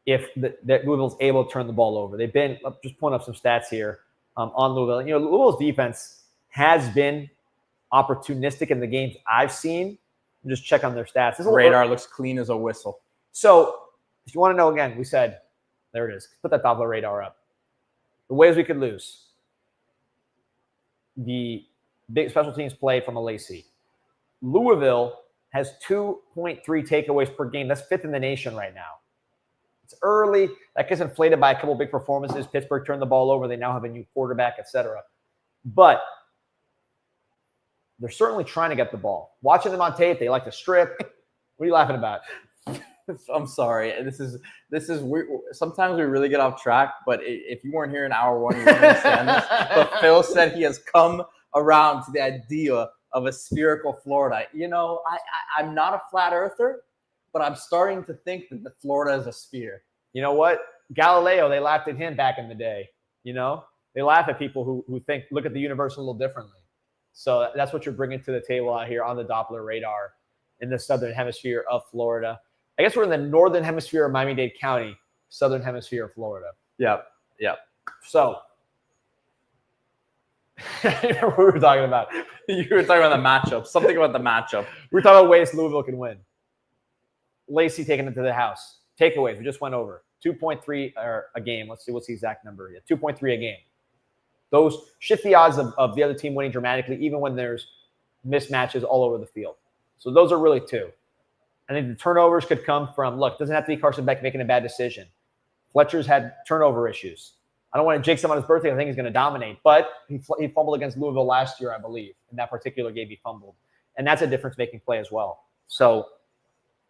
if that Louisville's able to turn the ball over. They've been just pulling up some stats here on Louisville. Louisville's defense has been opportunistic in the games I've seen. Just check on their stats. This radar looks clean as a whistle. So if you want to know, again, we said, there it is. Put that Doppler radar up. The ways we could lose. The big special teams play from a Lacey. Louisville has 2.3 takeaways per game. That's fifth in the nation right now. It's early. That gets inflated by a couple big performances. Pittsburgh turned the ball over. They now have a new quarterback, etc. But they're certainly trying to get the ball. Watching them on tape, they like to strip. What are you laughing about? I'm sorry. This is weird. Sometimes we really get off track, but if you weren't here in hour one, you wouldn't understand this. But Phil said he has come around to the idea of a spherical Florida. I'm not a flat earther, but I'm starting to think that the Florida is a sphere. You know what? Galileo, they laughed at him back in the day. They laugh at people who look at the universe a little differently. So that's what you're bringing to the table out here on the Doppler radar in the southern hemisphere of Florida. I guess we're in the northern hemisphere of Miami-Dade County, southern hemisphere of Florida. Yep. So what we were talking about. You were talking about the matchup. Something about the matchup. We were talking about ways Louisville can win. Lacey taking it to the house. Takeaways, we just went over. 2.3 a game. Let's see what's the exact number here. 2.3 a game. Those shift the odds of the other team winning dramatically, even when there's mismatches all over the field. So those are really two. I think the turnovers could come from, look, it doesn't have to be Carson Beck making a bad decision. Fletcher's had turnover issues. I don't want to jinx him on his birthday. I think he's going to dominate. But he fumbled against Louisville last year, I believe. In that particular game, he fumbled. And that's a difference-making play as well. So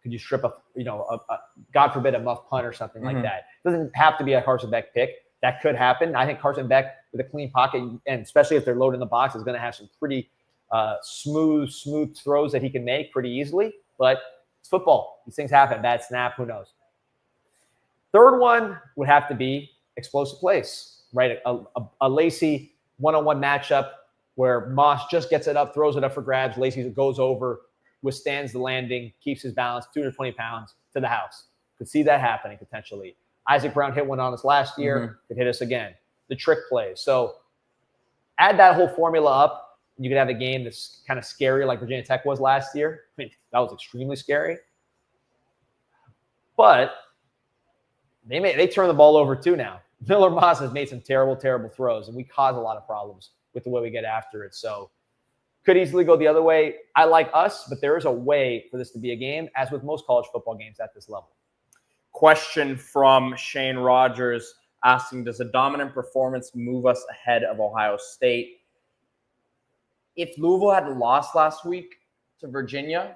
could you strip God forbid, a muff punt or something like that? It doesn't have to be a Carson Beck pick. That could happen. I think Carson Beck with a clean pocket, and especially if they're loading the box, is going to have some pretty smooth throws that he can make pretty easily. But it's football. These things happen. Bad snap. Who knows? Third one would have to be explosive plays, right? A Lacey one-on-one matchup where Moss just gets it up, throws it up for grabs. Lacey goes over, withstands the landing, keeps his balance, 220 pounds to the house. Could see that happening potentially. Isaac Brown hit one on us last year. Could hit us again. The trick plays. So add that whole formula up. You could have a game that's kind of scary like Virginia Tech was last year. I mean, that was extremely scary. But they turn the ball over too now. Miller Moss has made some terrible, terrible throws, and we cause a lot of problems with the way we get after it. So could easily go the other way. I like us, but there is a way for this to be a game, as with most college football games at this level. Question from Shane Rogers asking, does a dominant performance move us ahead of Ohio State? If Louisville had lost last week to Virginia,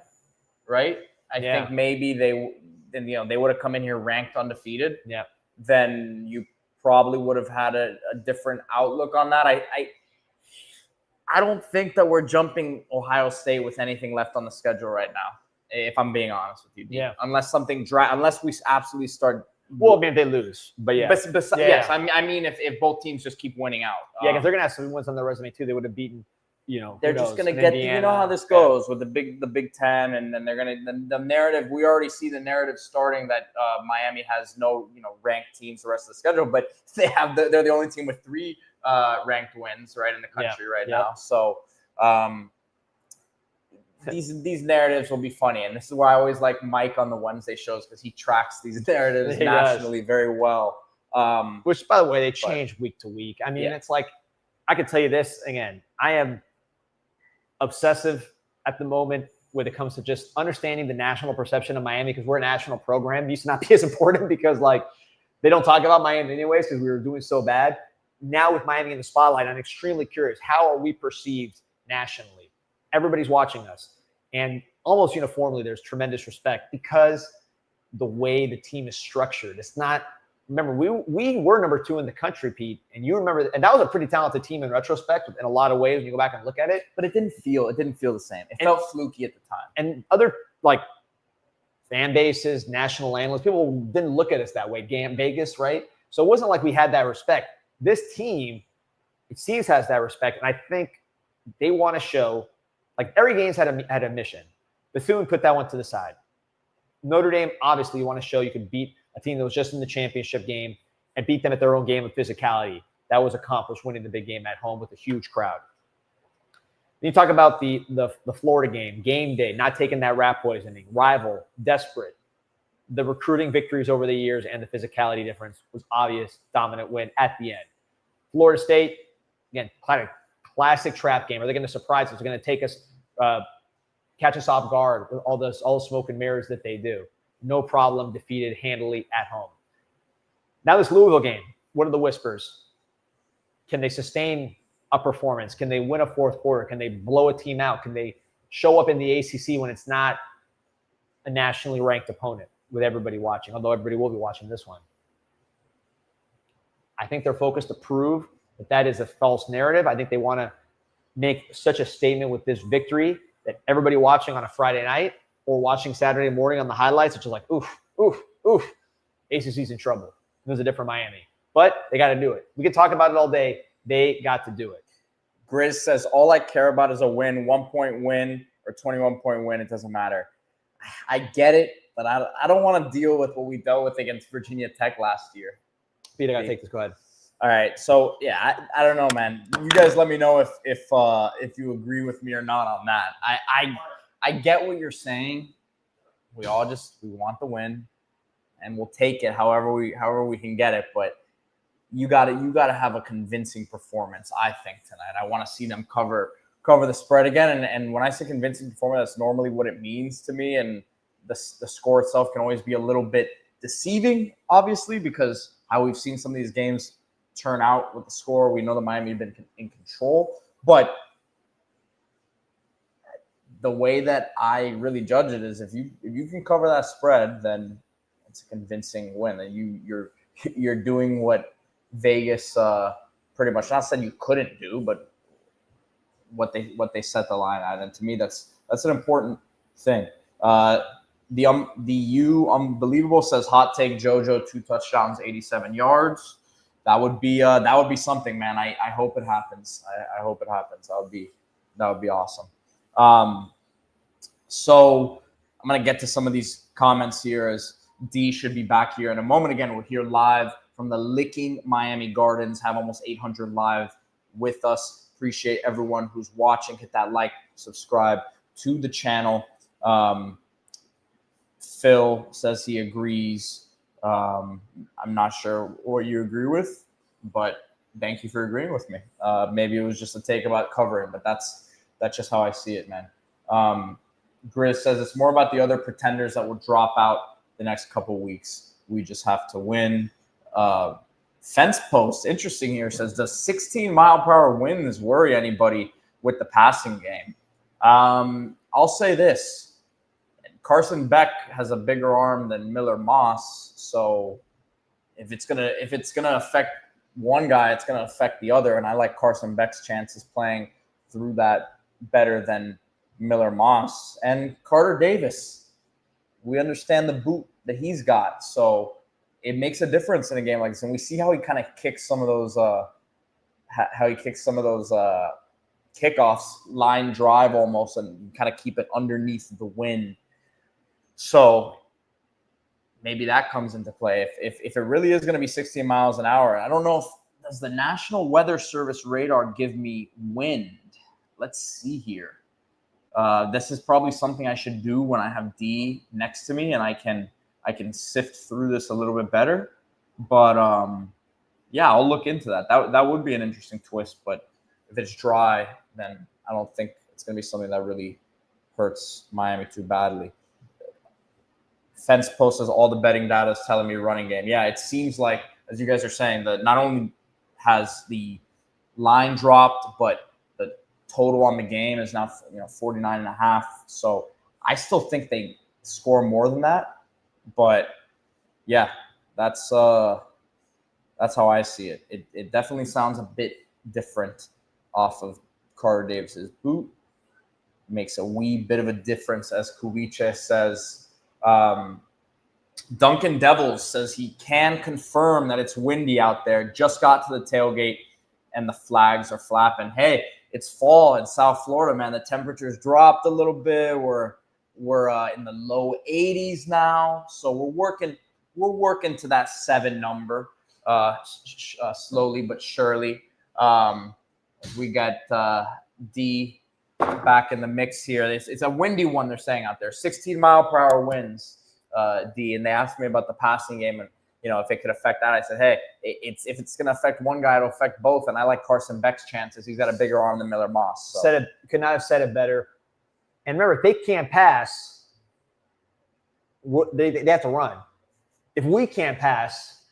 right? I think maybe they would have come in here ranked undefeated. Yeah. Then you probably would have had a different outlook on that. I don't think that we're jumping Ohio State with anything left on the schedule right now, if I'm being honest with you. Yeah. Unless unless we absolutely start. Well, I mean, they lose, but yeah. Yes, I mean, if both teams just keep winning out. Yeah, because they're gonna have some wins on their resume too. They would have beaten. They're just gonna get. Indiana, you know how this goes with the Big Ten, and then they're gonna the narrative. We already see the narrative starting that Miami has no ranked teams the rest of the schedule, but they're the only team with 3 ranked wins right in the country now. So these narratives will be funny, and this is why I always like Mike on the Wednesday shows, because he tracks these narratives nationally very well. Which, by the way, they change week to week. I mean, it's like I could tell you this again. I am obsessive at the moment when it comes to just understanding the national perception of Miami, because we're a national program. It used to not be as important because they don't talk about Miami anyways because we were doing so bad. Now with Miami in the spotlight, I'm extremely curious. How are we perceived nationally? Everybody's watching us. And almost uniformly, there's tremendous respect because the way the team is structured. It's not – remember, we were number 2 in the country, Pete, and you remember – and that was a pretty talented team in retrospect in a lot of ways when you go back and look at it. But it didn't feel the same. It felt fluky at the time. And other fan bases, national analysts, people didn't look at us that way. Vegas, right? So it wasn't like we had that respect. This team, it seems, has that respect, and I think they want to show – every game's had a mission. Bethune put that one to the side. Notre Dame, obviously, you want to show you can beat a team that was just in the championship game and beat them at their own game of physicality. That was accomplished winning the big game at home with a huge crowd. Then you talk about the Florida game day, not taking that rat poisoning, rival, desperate. The recruiting victories over the years and the physicality difference was obvious, dominant win at the end. Florida State, again, kind of classic trap game. Are they going to surprise us? Are they going to take us, catch us off guard with all the smoke and mirrors that they do? No problem, defeated handily at home. Now this Louisville game, what are the whispers? Can they sustain a performance? Can they win a fourth quarter? Can they blow a team out? Can they show up in the ACC when it's not a nationally ranked opponent with everybody watching, although everybody will be watching this one? I think they're focused to prove that is a false narrative. I think they want to make such a statement with this victory that everybody watching on a Friday night or watching Saturday morning on the highlights, it's just like, oof, oof, oof. ACC's in trouble. There's a different Miami. But they got to do it. We could talk about it all day. They got to do it. Grizz says, all I care about is a win, 1-point win or 21-point win. It doesn't matter. I get it, but I don't want to deal with what we dealt with against Virginia Tech last year. Pete, I got to take this. Go ahead. All right. So, yeah, I don't know, man. You guys let me know if you agree with me or not on that. I get what you're saying. We want the win, and we'll take it however we can get it. But you got to have a convincing performance, I think, tonight. I want to see them cover the spread again. And when I say convincing performance, that's normally what it means to me. And the score itself can always be a little bit deceiving, obviously, because how we've seen some of these games turn out with the score. We know that Miami had been in control, but the way that I really judge it is if you can cover that spread, then it's a convincing win. And you're doing what Vegas pretty much not said you couldn't do, but what they set the line at. And to me, that's an important thing. The U Unbelievable says hot take JoJo 2 touchdowns, 87 yards. That would be something, man. I hope it happens. I hope it happens. That would be awesome. So I'm gonna get to some of these comments here as D should be back here in a moment. Again, we're here live from the Licking Miami Gardens. Have almost 800 live with us. Appreciate everyone who's watching. Hit that like, subscribe to the channel. Phil says he agrees. I'm not sure what you agree with, but thank you for agreeing with me. Maybe it was just a take about covering, but that's just how I see it, man. Grizz says it's more about the other pretenders that will drop out the next couple weeks. We just have to win. Fence Post, interesting here, says, does 16-mile-per-hour winds worry anybody with the passing game? I'll say this. Carson Beck has a bigger arm than Miller Moss, so if it's gonna affect one guy, it's gonna affect the other. And I like Carson Beck's chances playing through that better than Miller Moss and Carter Davis. We understand the boot that he's got, so it makes a difference in a game like this. And we see how he kind of kicks some of those kickoffs, line drive almost, and kind of keep it underneath the wind. So maybe that comes into play. If it really is going to be 16 miles an hour, I don't know if does the National Weather Service radar give me wind? Let's see here. This is probably something I should do when I have D next to me and I can sift through this a little bit better. But yeah, I'll look into that. That would be an interesting twist. But if it's dry, then I don't think it's going to be something that really hurts Miami too badly. Fence Post says all the betting data is telling me running game. Yeah, it seems like, as you guys are saying, that not only has the line dropped, but the total on the game is now 49.5. So I still think they score more than that. But yeah, that's how I see it. It definitely sounds a bit different off of Carter Davis's boot. Makes a wee bit of a difference, as Kuliche says. Duncan Devils says he can confirm that it's windy out there. Just got to the tailgate and the flags are flapping. Hey, it's fall in South Florida, man. The temperatures dropped a little bit. We're in the low 80s now, so we're working to that 7 number slowly but surely. We got D back in the mix here. It's a windy one, they're saying out there. 16-mile-per-hour winds, D. And they asked me about the passing game and if it could affect that. I said, hey, if it's going to affect one guy, it'll affect both. And I like Carson Beck's chances. He's got a bigger arm than Miller Moss. So. Could not have said it better. And remember, if they can't pass, they have to run. If we can't pass,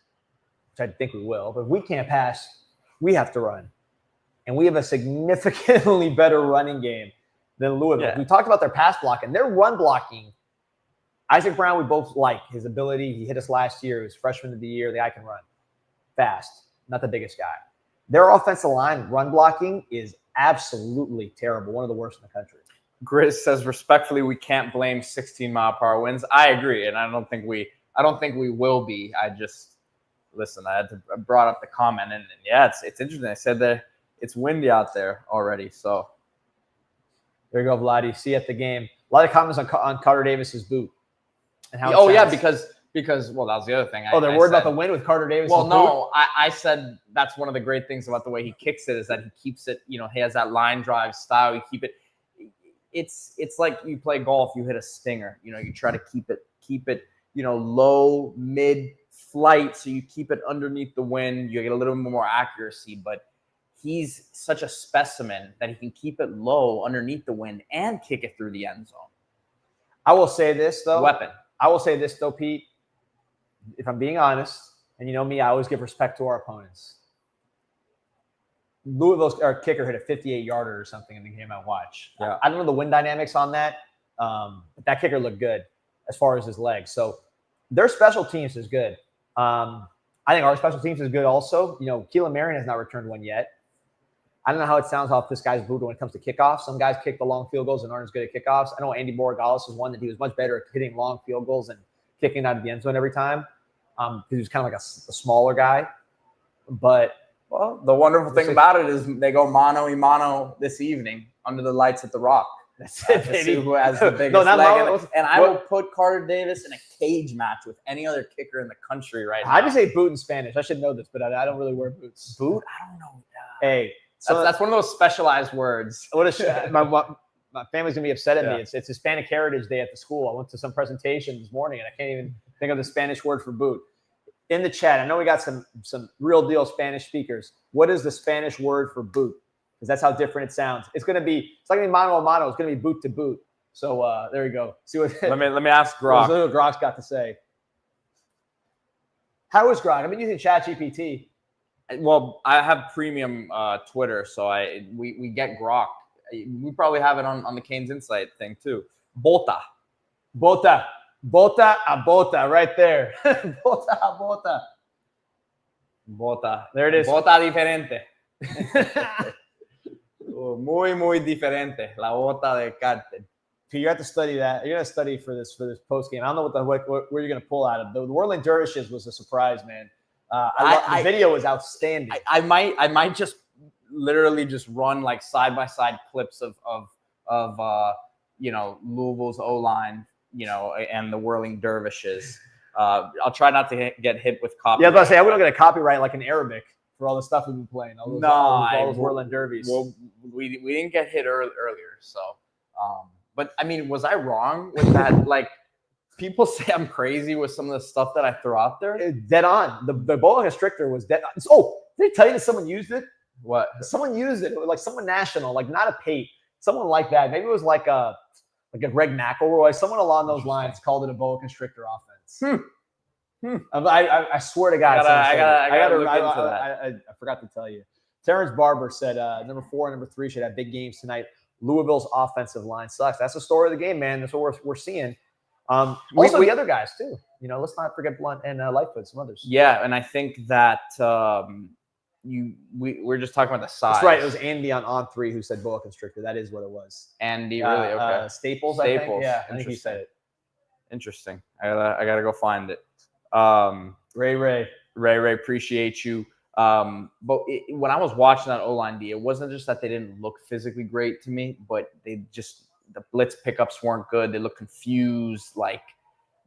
which I think we will, but if we can't pass, we have to run. And we have a significantly better running game than Louisville. Yeah. We talked about their pass blocking. Their run blocking, Isaac Brown, we both like his ability. He hit us last year. He was freshman of the year. The guy can run fast, not the biggest guy. Their offensive line run blocking is absolutely terrible, one of the worst in the country. Grizz says, respectfully, we can't blame 16-mile-per-hour winds. I agree, and I don't think we will be. I brought up the comment, and yeah, it's interesting. I said that it's windy out there already, so there you go, Vladdy. See you at the game. A lot of comments on Carter Davis's boot and how. Oh yeah, because well, that was the other thing. They're worried about the wind with Carter Davis. Well, no, I said that's one of the great things about the way he kicks it is that he keeps it. He has that line drive style. You keep it. It's like you play golf. You hit a stinger. You try to keep it. Low, mid flight, so you keep it underneath the wind. You get a little more accuracy, but he's such a specimen that he can keep it low underneath the wind and kick it through the end zone. I will say this though. Weapon. I will say this though, Pete. If I'm being honest, and you know me, I always give respect to our opponents. Louisville's kicker hit a 58-yarder or something in the game I watched. Yeah. I don't know the wind dynamics on that, but that kicker looked good as far as his legs. So their special teams is good. I think our special teams is good also. Keelan Marion has not returned one yet. I don't know how it sounds off this guy's boot when it comes to kickoffs. Some guys kick the long field goals and aren't as good at kickoffs. I know Andy Borregales was one that he was much better at hitting long field goals and kicking out of the end zone every time. Because he was kind of like a smaller guy. But well, the wonderful thing about it is they go mano y mano this evening under the lights at the Rock. That's it, baby. See who has the biggest leg. Mano, and I will put Carter Davis in a cage match with any other kicker in the country right now. I just say boot in Spanish. I should know this, but I don't really wear boots. Boot? I don't know. Hey. So that's one of those specialized words. My family's gonna be upset at me. It's Hispanic Heritage Day at the school. I went to some presentation this morning and I can't even think of the Spanish word for boot. In the chat, I know we got some real deal Spanish speakers. What is the Spanish word for boot? Because that's how different it sounds. It's not gonna be mano a mano. It's gonna be boot to boot. So there you go. See what let me ask Grok. What Grok's got to say. How is Grok? I've been using ChatGPT. Well, I have premium Twitter, so we get Grok. We probably have it on the Canes Insight thing too. Bota a bota, right there. Bota a bota. Bota. There it is. Bota diferente. Muy diferente. La bota de Carter. You have to study that. You're gonna study for this post game. I don't know what you're gonna pull out of. The Whirling Dervishes was a surprise, man. The video was outstanding. I might just literally just run like side by side clips of Louisville's O-line, and the Whirling Dervishes. I'll try not to get hit with copyright. Yeah, I was about to say, I wouldn't get a copyright like in Arabic for all the stuff we've been playing. All those Whirling Derbies. Well, we didn't get hit earlier, so. But I mean, was I wrong with that? Like, people say I'm crazy with some of the stuff that I throw out there. Dead on. The boa constrictor was dead. Oh, did I tell you that someone used it? What? Someone used it. Like someone national, like not a Pate, someone like that. Maybe it was like a Greg McElroy, someone along those lines called it a boa constrictor offense. I swear to God, I gotta look into that. I forgot to tell you. Terrence Barber said number 4 and number 3 should have big games tonight. Louisville's offensive line sucks. That's the story of the game, man. That's what we're seeing. Also, the other guys too. Let's not forget Blunt and Lightfoot, some others. Yeah, and I think that we're just talking about the size. That's right. It was Andy on 3 who said boa constrictor. That is what it was. Andy, really? Okay. Staples, I think. Yeah, I think he said it. Interesting. I gotta go find it. Ray, appreciate you. But when I was watching that O-line D, it wasn't just that they didn't look physically great to me, but the blitz pickups weren't good. They looked confused. Like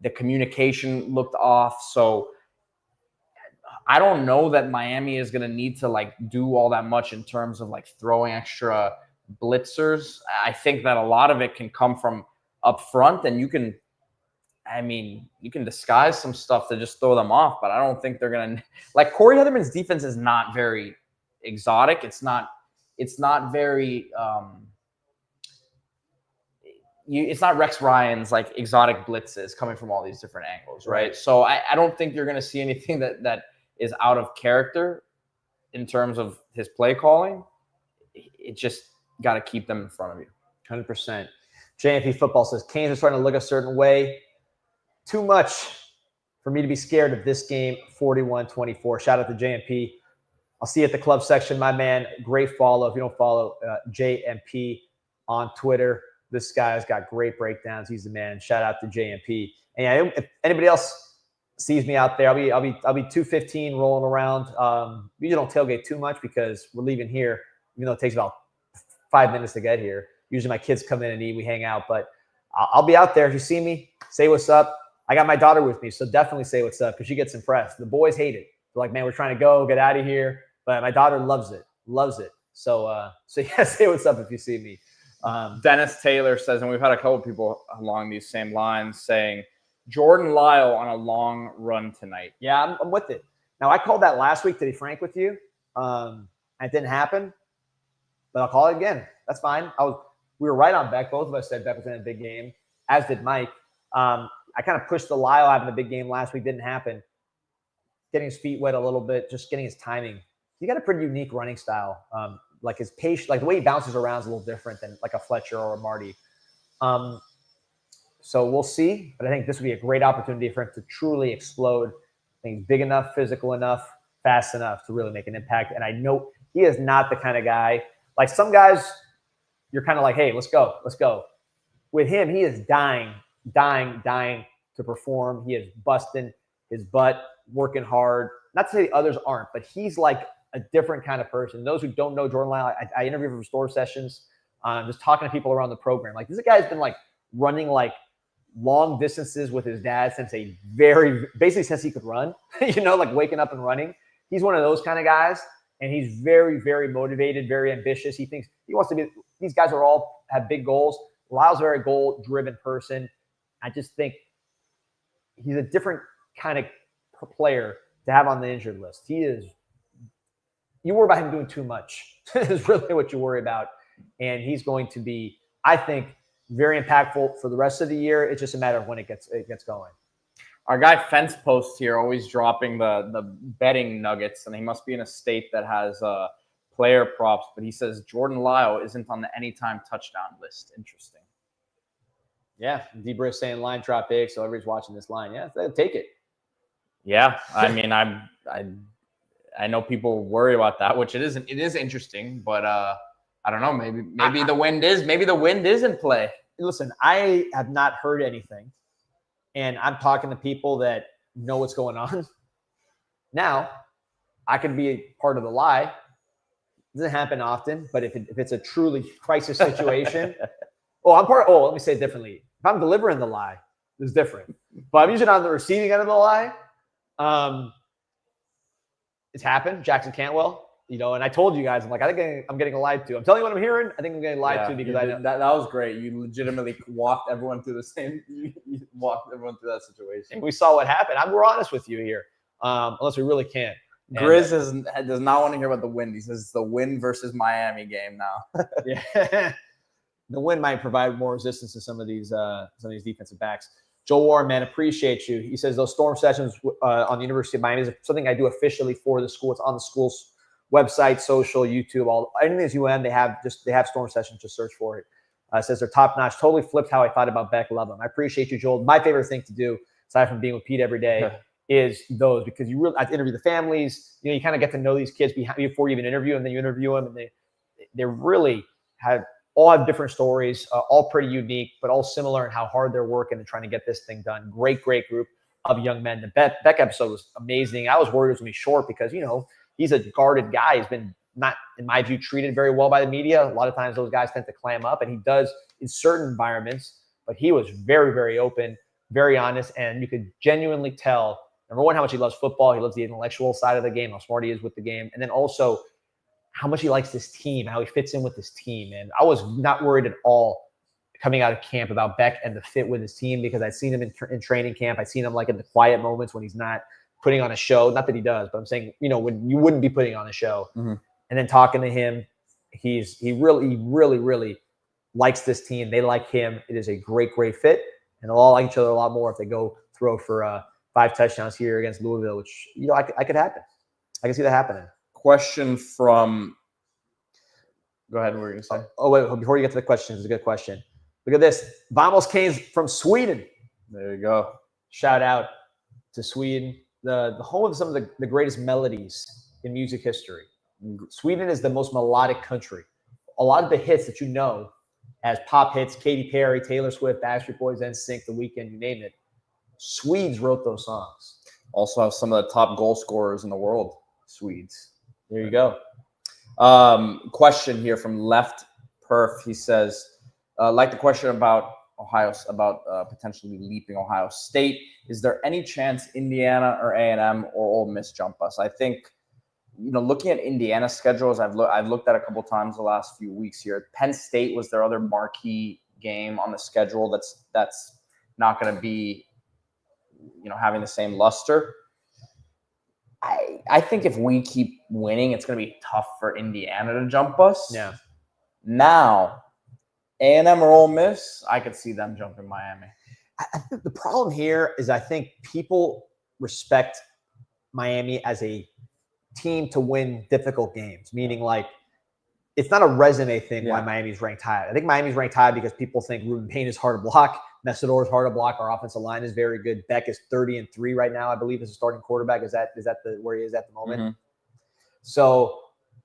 the communication looked off. So I don't know that Miami is going to need to like do all that much in terms of like throwing extra blitzers. I think that a lot of it can come from up front, and you can disguise some stuff to just throw them off, but I don't think they're going to like Corey Heatherman's defense is not very exotic. It's not very, it's not Rex Ryan's like exotic blitzes coming from all these different angles. Right. So I don't think you're going to see anything that is out of character in terms of his play calling. It just got to keep them in front of you. 100%. JMP Football says Canes are starting to look a certain way. Too much for me to be scared of this game, 41-24. Shout out to JMP. I'll see you at the club section, my man. Great follow. If you don't follow JMP on Twitter, this guy's got great breakdowns. He's the man. Shout out to JMP. And if anybody else sees me out there, I'll be 2:15 rolling around. Usually don't tailgate too much because we're leaving here, even though it takes about 5 minutes to get here. Usually my kids come in and eat, we hang out, but I'll be out there. If you see me, say what's up. I got my daughter with me, so definitely say what's up because she gets impressed. The boys hate it. They're like, man, we're trying to go, get out of here. But my daughter loves it. So yeah, say what's up if you see me. Dennis Taylor says, and we've had a couple people along these same lines saying, Jordan Lyle on a long run tonight. Yeah, I'm with it. Now, I called that last week, to be frank with you. It didn't happen, but I'll call it again. That's fine. We were right on Beck. Both of us said Beck was in a big game, as did Mike. I kind of pushed the Lyle having a big game last week. Didn't happen. Getting his feet wet a little bit, just getting his timing. He got a pretty unique running style. Like his pace, like the way he bounces around is a little different than like a Fletcher or a Marty. So we'll see. But I think this would be a great opportunity for him to truly explode. I think he's big enough, physical enough, fast enough to really make an impact. And I know He is not the kind of guy. Like some guys, you're kind of like, hey, let's go. With him, he is dying to perform. He is busting his butt, working hard. Not to say the others aren't, but he's like a different kind of person. Those who don't know Jordan Lyle, I interview him for store sessions, just talking to people around the program. Like this guy's been like running like long distances with his dad basically since he could run, like waking up and running. He's one of those kind of guys, and he's very, very motivated, very ambitious. He thinks he wants to be, these guys have big goals. Lyle's a very goal-driven person. I just think he's a different kind of player to have on the injured list. You worry about him doing too much is really what you worry about. And he's going to be, I think, very impactful for the rest of the year. It's just a matter of when it gets going. Our guy Fence Post here always dropping the betting nuggets, and he must be in a state that has player props. But he says Jordan Lyle isn't on the anytime touchdown list. Interesting. Yeah, D-Brisk saying line drop big, so everybody's watching this line. Yeah, take it. Yeah, I mean, I know people worry about that, which it is interesting, but I don't know. Maybe the wind is in play. Listen, I have not heard anything, and I'm talking to people that know what's going on. Now, I could be part of the lie. It doesn't happen often, but if it's a truly crisis situation, let me say it differently. If I'm delivering the lie, it's different. But I'm usually on the receiving end of the lie. It's happened. Jackson Cantwell. And I told you guys, I'm like, I think I'm getting lied to. I'm telling you what I'm hearing. I think I'm getting lied to because I know that was great. You legitimately walked everyone through you walked everyone through that situation. And we saw what happened. We're honest with you here, unless we really can't. Grizz does not want to hear about the win. He says it's the win versus Miami game now. Yeah, the win might provide more resistance to some of these defensive backs. Joel Warren, man, appreciate you. He says those storm sessions on the University of Miami is something I do officially for the school. It's on the school's website, social, YouTube, anything that's UM, they have storm sessions. Just search for it. Says they're top notch. Totally flipped how I thought about Beck. Love them. I appreciate you, Joel. My favorite thing to do, aside from being with Pete every day, is those, because you really, I interview the families. You kind of get to know these kids before you even interview them. Then you interview them, and they really all have different stories, all pretty unique, but all similar in how hard they're working and trying to get this thing done. Great group of young men. The Beck episode was amazing. I was worried it was going to be short because he's a guarded guy. He's been not, in my view, treated very well by the media. A lot of times those guys tend to clam up, and he does in certain environments, but he was very, very open, very honest, and you could genuinely tell, number one, how much he loves football. He loves the intellectual side of the game, how smart he is with the game, and then also how much he likes this team, how he fits in with this team. And I was not worried at all coming out of camp about Beck and the fit with his team, because I'd seen him in training camp. I'd seen him like in the quiet moments when he's not putting on a show. Not that he does, but I'm saying, when you wouldn't be putting on a show. Mm-hmm. And then talking to him, he really, really, really likes this team. They like him. It is a great, great fit. And they'll all like each other a lot more if they go throw for 5 touchdowns here against Louisville, which, I could happen. I can see that happening. Question from – go ahead. What were you going to say? Oh, wait. Before you get to the question, it's a good question. Look at this. Vamos Canes from Sweden. There you go. Shout out to Sweden, the home of some of the greatest melodies in music history. Sweden is the most melodic country. A lot of the hits that as pop hits, Katy Perry, Taylor Swift, Backstreet Boys, NSYNC, The Weeknd, you name it, Swedes wrote those songs. Also have some of the top goal scorers in the world, Swedes. There you go. Question here from Left Perf. He says, like the question about potentially leaping Ohio State. Is there any chance Indiana or A&M or Ole Miss jump us? I think, looking at Indiana's schedules, I've looked at a couple times the last few weeks here. Penn State was their other marquee game on the schedule. That's not going to be, having the same luster. I think if we keep winning, it's going to be tough for Indiana to jump us. Yeah. Now, A&M or Ole Miss, I could see them jumping Miami. I think the problem here is I think people respect Miami as a team to win difficult games, meaning like it's not a resume thing why Miami's ranked high. I think Miami's ranked high because people think Ruben Payne is hard to block. Messidor is hard to block. Our offensive line is very good. Beck is 30-3 right now, I believe, as a starting quarterback. Is that where he is at the moment? Mm-hmm. So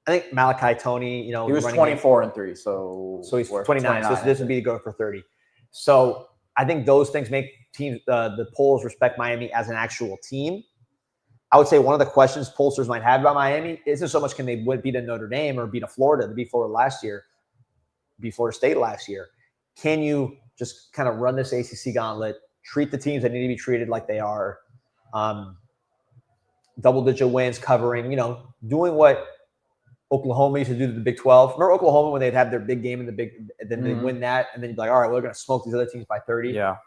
I think Malachi Tony, you know, he was 24-3, so he's 29. So this would be to go for 30. So I think those things make teams, the polls respect Miami as an actual team. I would say one of the questions pollsters might have about Miami isn't so much can they beat a Notre Dame or beat a Florida, beat Florida State last year. Can you just kind of run this ACC gauntlet, treat the teams that need to be treated like they are, double-digit wins, covering, you know, doing what Oklahoma used to do to the Big 12. Remember Oklahoma when they'd have their big game in the Big, then they win that, and then you'd be like, all right, we're going to smoke these other teams by 30. Yeah.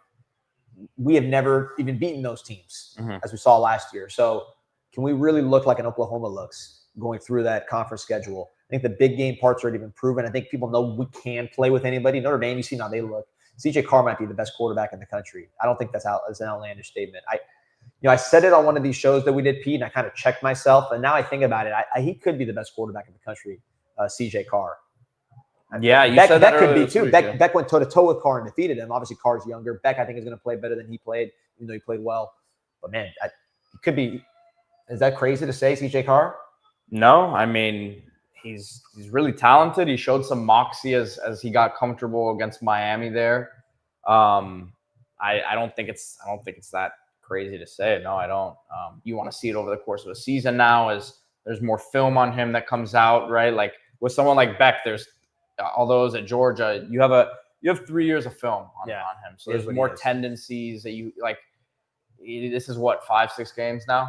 We have never even beaten those teams, as we saw last year. So can we really look like an Oklahoma looks going through that conference schedule? I think the big game part's already been proven. I think people know we can play with anybody. Notre Dame, you see how they look. CJ Carr might be the best quarterback in the country. I don't think that's an outlandish statement. I said it on one of these shows that we did, Pete, and I kind of checked myself. And now I think about it, he could be the best quarterback in the country, CJ Carr. Yeah, you said that could be too. Beck went toe-to-toe with Carr and defeated him. Obviously, Carr's younger. Beck, I think, is going to play better than he played, even though he played well. But, man, it could be – is that crazy to say, CJ Carr? No, I mean – He's really talented. He showed some moxie as he got comfortable against Miami there. I don't think it's that crazy to say. No, I don't. You want to see it over the course of a season now as there's more film on him that comes out, right? Like with someone like Beck, there's although it's at Georgia, you have 3 years of film on him. So there's more tendencies that you like. This is what 5-6 games now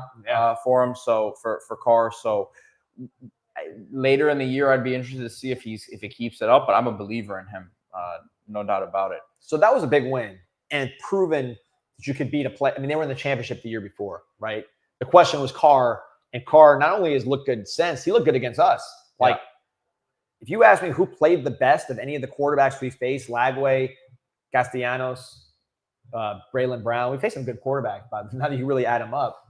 for him. So for Carr, so. Later in the year, I'd be interested to see if he keeps it up, but I'm a believer in him, no doubt about it. So that was a big win and proven that you could beat a play. I mean, they were in the championship the year before, right? The question was Carr, and Carr not only has looked good since, he looked good against us. Like, if you ask me who played the best of any of the quarterbacks we faced, Lagway, Castellanos, Braylon Brown, we faced some good quarterbacks, but now that you really add them up,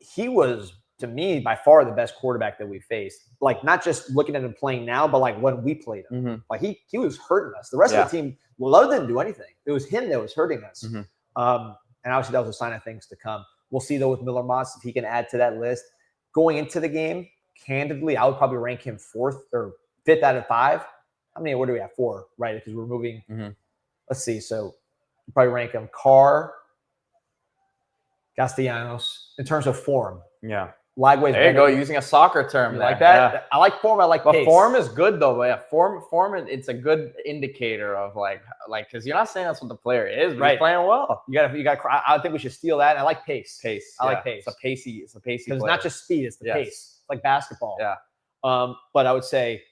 he was – to me, by far the best quarterback that we faced. Like, not just looking at him playing now, but like when we played him. Like he was hurting us. The rest of the team, Love didn't do anything. It was him that was hurting us. And obviously that was a sign of things to come. We'll see though with Miller Moss if he can add to that list. Going into the game, candidly, I would probably rank him 4th or 5th out of 5. I mean, where do we have 4, right? Because we're moving. Let's see. So probably rank him Carr, Castellanos in terms of form. Yeah. Lagway's there you go, using a soccer term. You like that? Yeah. I like form. I like pace. Form is good though. But yeah, form. It's a good indicator of like because you're not saying that's what the player is, but he's playing well. You got. I think we should steal that. I like pace. I like pace. It's a pacey. Because it's not just speed; it's the pace. It's like basketball. Yeah. But I would say,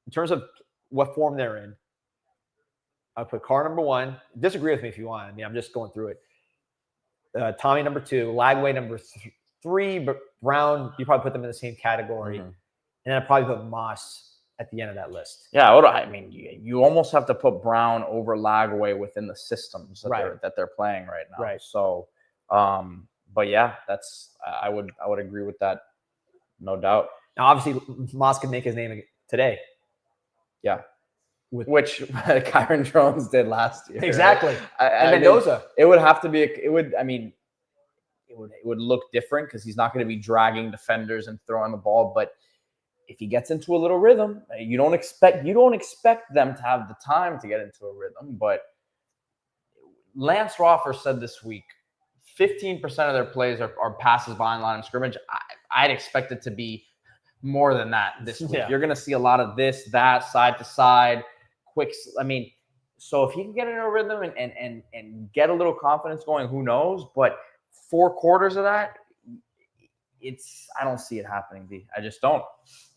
in terms of what form they're in, I'd put Carr number 1. Disagree with me if you want. I mean, I'm just going through it. Tommy number 2, Lagway number 3, but Brown, you probably put them in the same category. And then I'd probably put Moss at the end of that list. Yeah, I mean, you almost have to put Brown over Lagway within the systems that they're playing right now. Right. So, but yeah, I would agree with that, no doubt. Now, obviously, Moss can make his name today. Yeah. Which Kyron Jones did last year. Exactly. And Mendoza. It would have to be. It would look different because he's not going to be dragging defenders and throwing the ball. But if he gets into a little rhythm, you don't expect them to have the time to get into a rhythm. But Lance Roffer said this week, 15% of their plays are passes behind line of scrimmage. I'd expect it to be more than that this week. You're going to see a lot of this, that, side to side, quick. I mean, so if he can get into a rhythm and get a little confidence going, who knows? But 4 quarters of that, I don't see it happening, D. I just don't.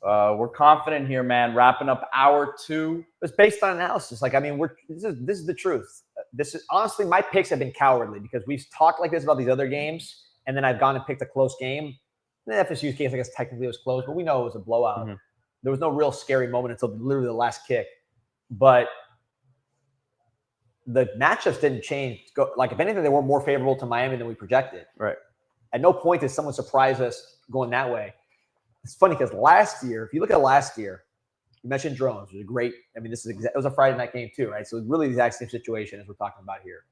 We're confident here, man. Wrapping up hour 2. It's based on analysis. Like, I mean, this is the truth. This is honestly, my picks have been cowardly because we've talked like this about these other games, and then I've gone and picked a close game. The FSU's case, I guess technically it was close, but we know it was a blowout. There was no real scary moment until literally the last kick. But the matchups didn't change. Like, if anything, they were more favorable to Miami than we projected. Right. At no point did someone surprise us going that way. It's funny because last year, if you look at last year, you mentioned drones. It was a great – I mean, it was a Friday night game too, right? So it's really the exact same situation as we're talking about here.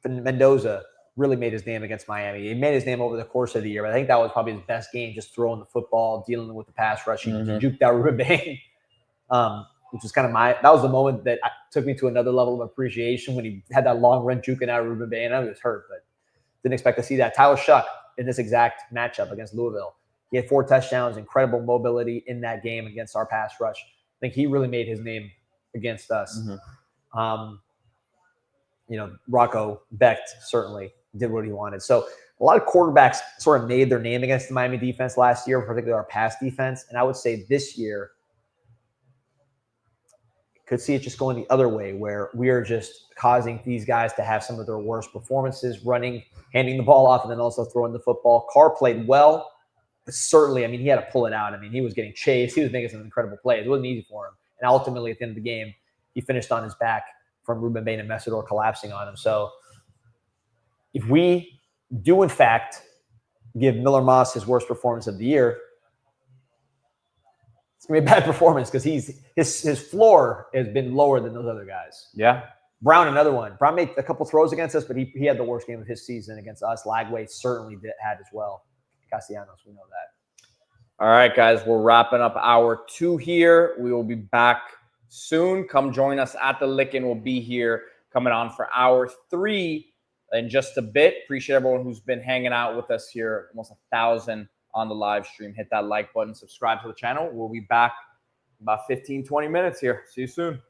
Mendoza, really made his name against Miami. He made his name over the course of the year, but I think that was probably his best game, just throwing the football, dealing with the pass rush. He juked out Ruben Bain, which was kind of that was the moment that took me to another level of appreciation when he had that long run juking out Ruben Bain. I was hurt, but didn't expect to see that. Tyler Shuck in this exact matchup against Louisville. He had 4 touchdowns, incredible mobility in that game against our pass rush. I think he really made his name against us. Rocco Becht certainly did what he wanted. So a lot of quarterbacks sort of made their name against the Miami defense last year, particularly our pass defense. And I would say this year, could see it just going the other way, where we are just causing these guys to have some of their worst performances, running, handing the ball off, and then also throwing the football. Carr played well, but certainly, he had to pull it out. He was getting chased. He was making some incredible plays. It wasn't easy for him. And ultimately, at the end of the game, he finished on his back from Ruben Bain and Messidor collapsing on him. So if we do, in fact, give Miller Moss his worst performance of the year, it's going to be a bad performance because his floor has been lower than those other guys. Yeah. Brown, another one. Brown made a couple throws against us, but he had the worst game of his season against us. Lagway certainly had as well. Castellanos, we know that. All right, guys, we're wrapping up hour 2 here. We will be back soon. Come join us at the Lickin'. We'll be here coming on for hour 3 in just a bit. Appreciate everyone who's been hanging out with us here. Almost 1,000 on the live stream. Hit that like button, subscribe to the channel. We'll be back about 15, 20 minutes here. See you soon.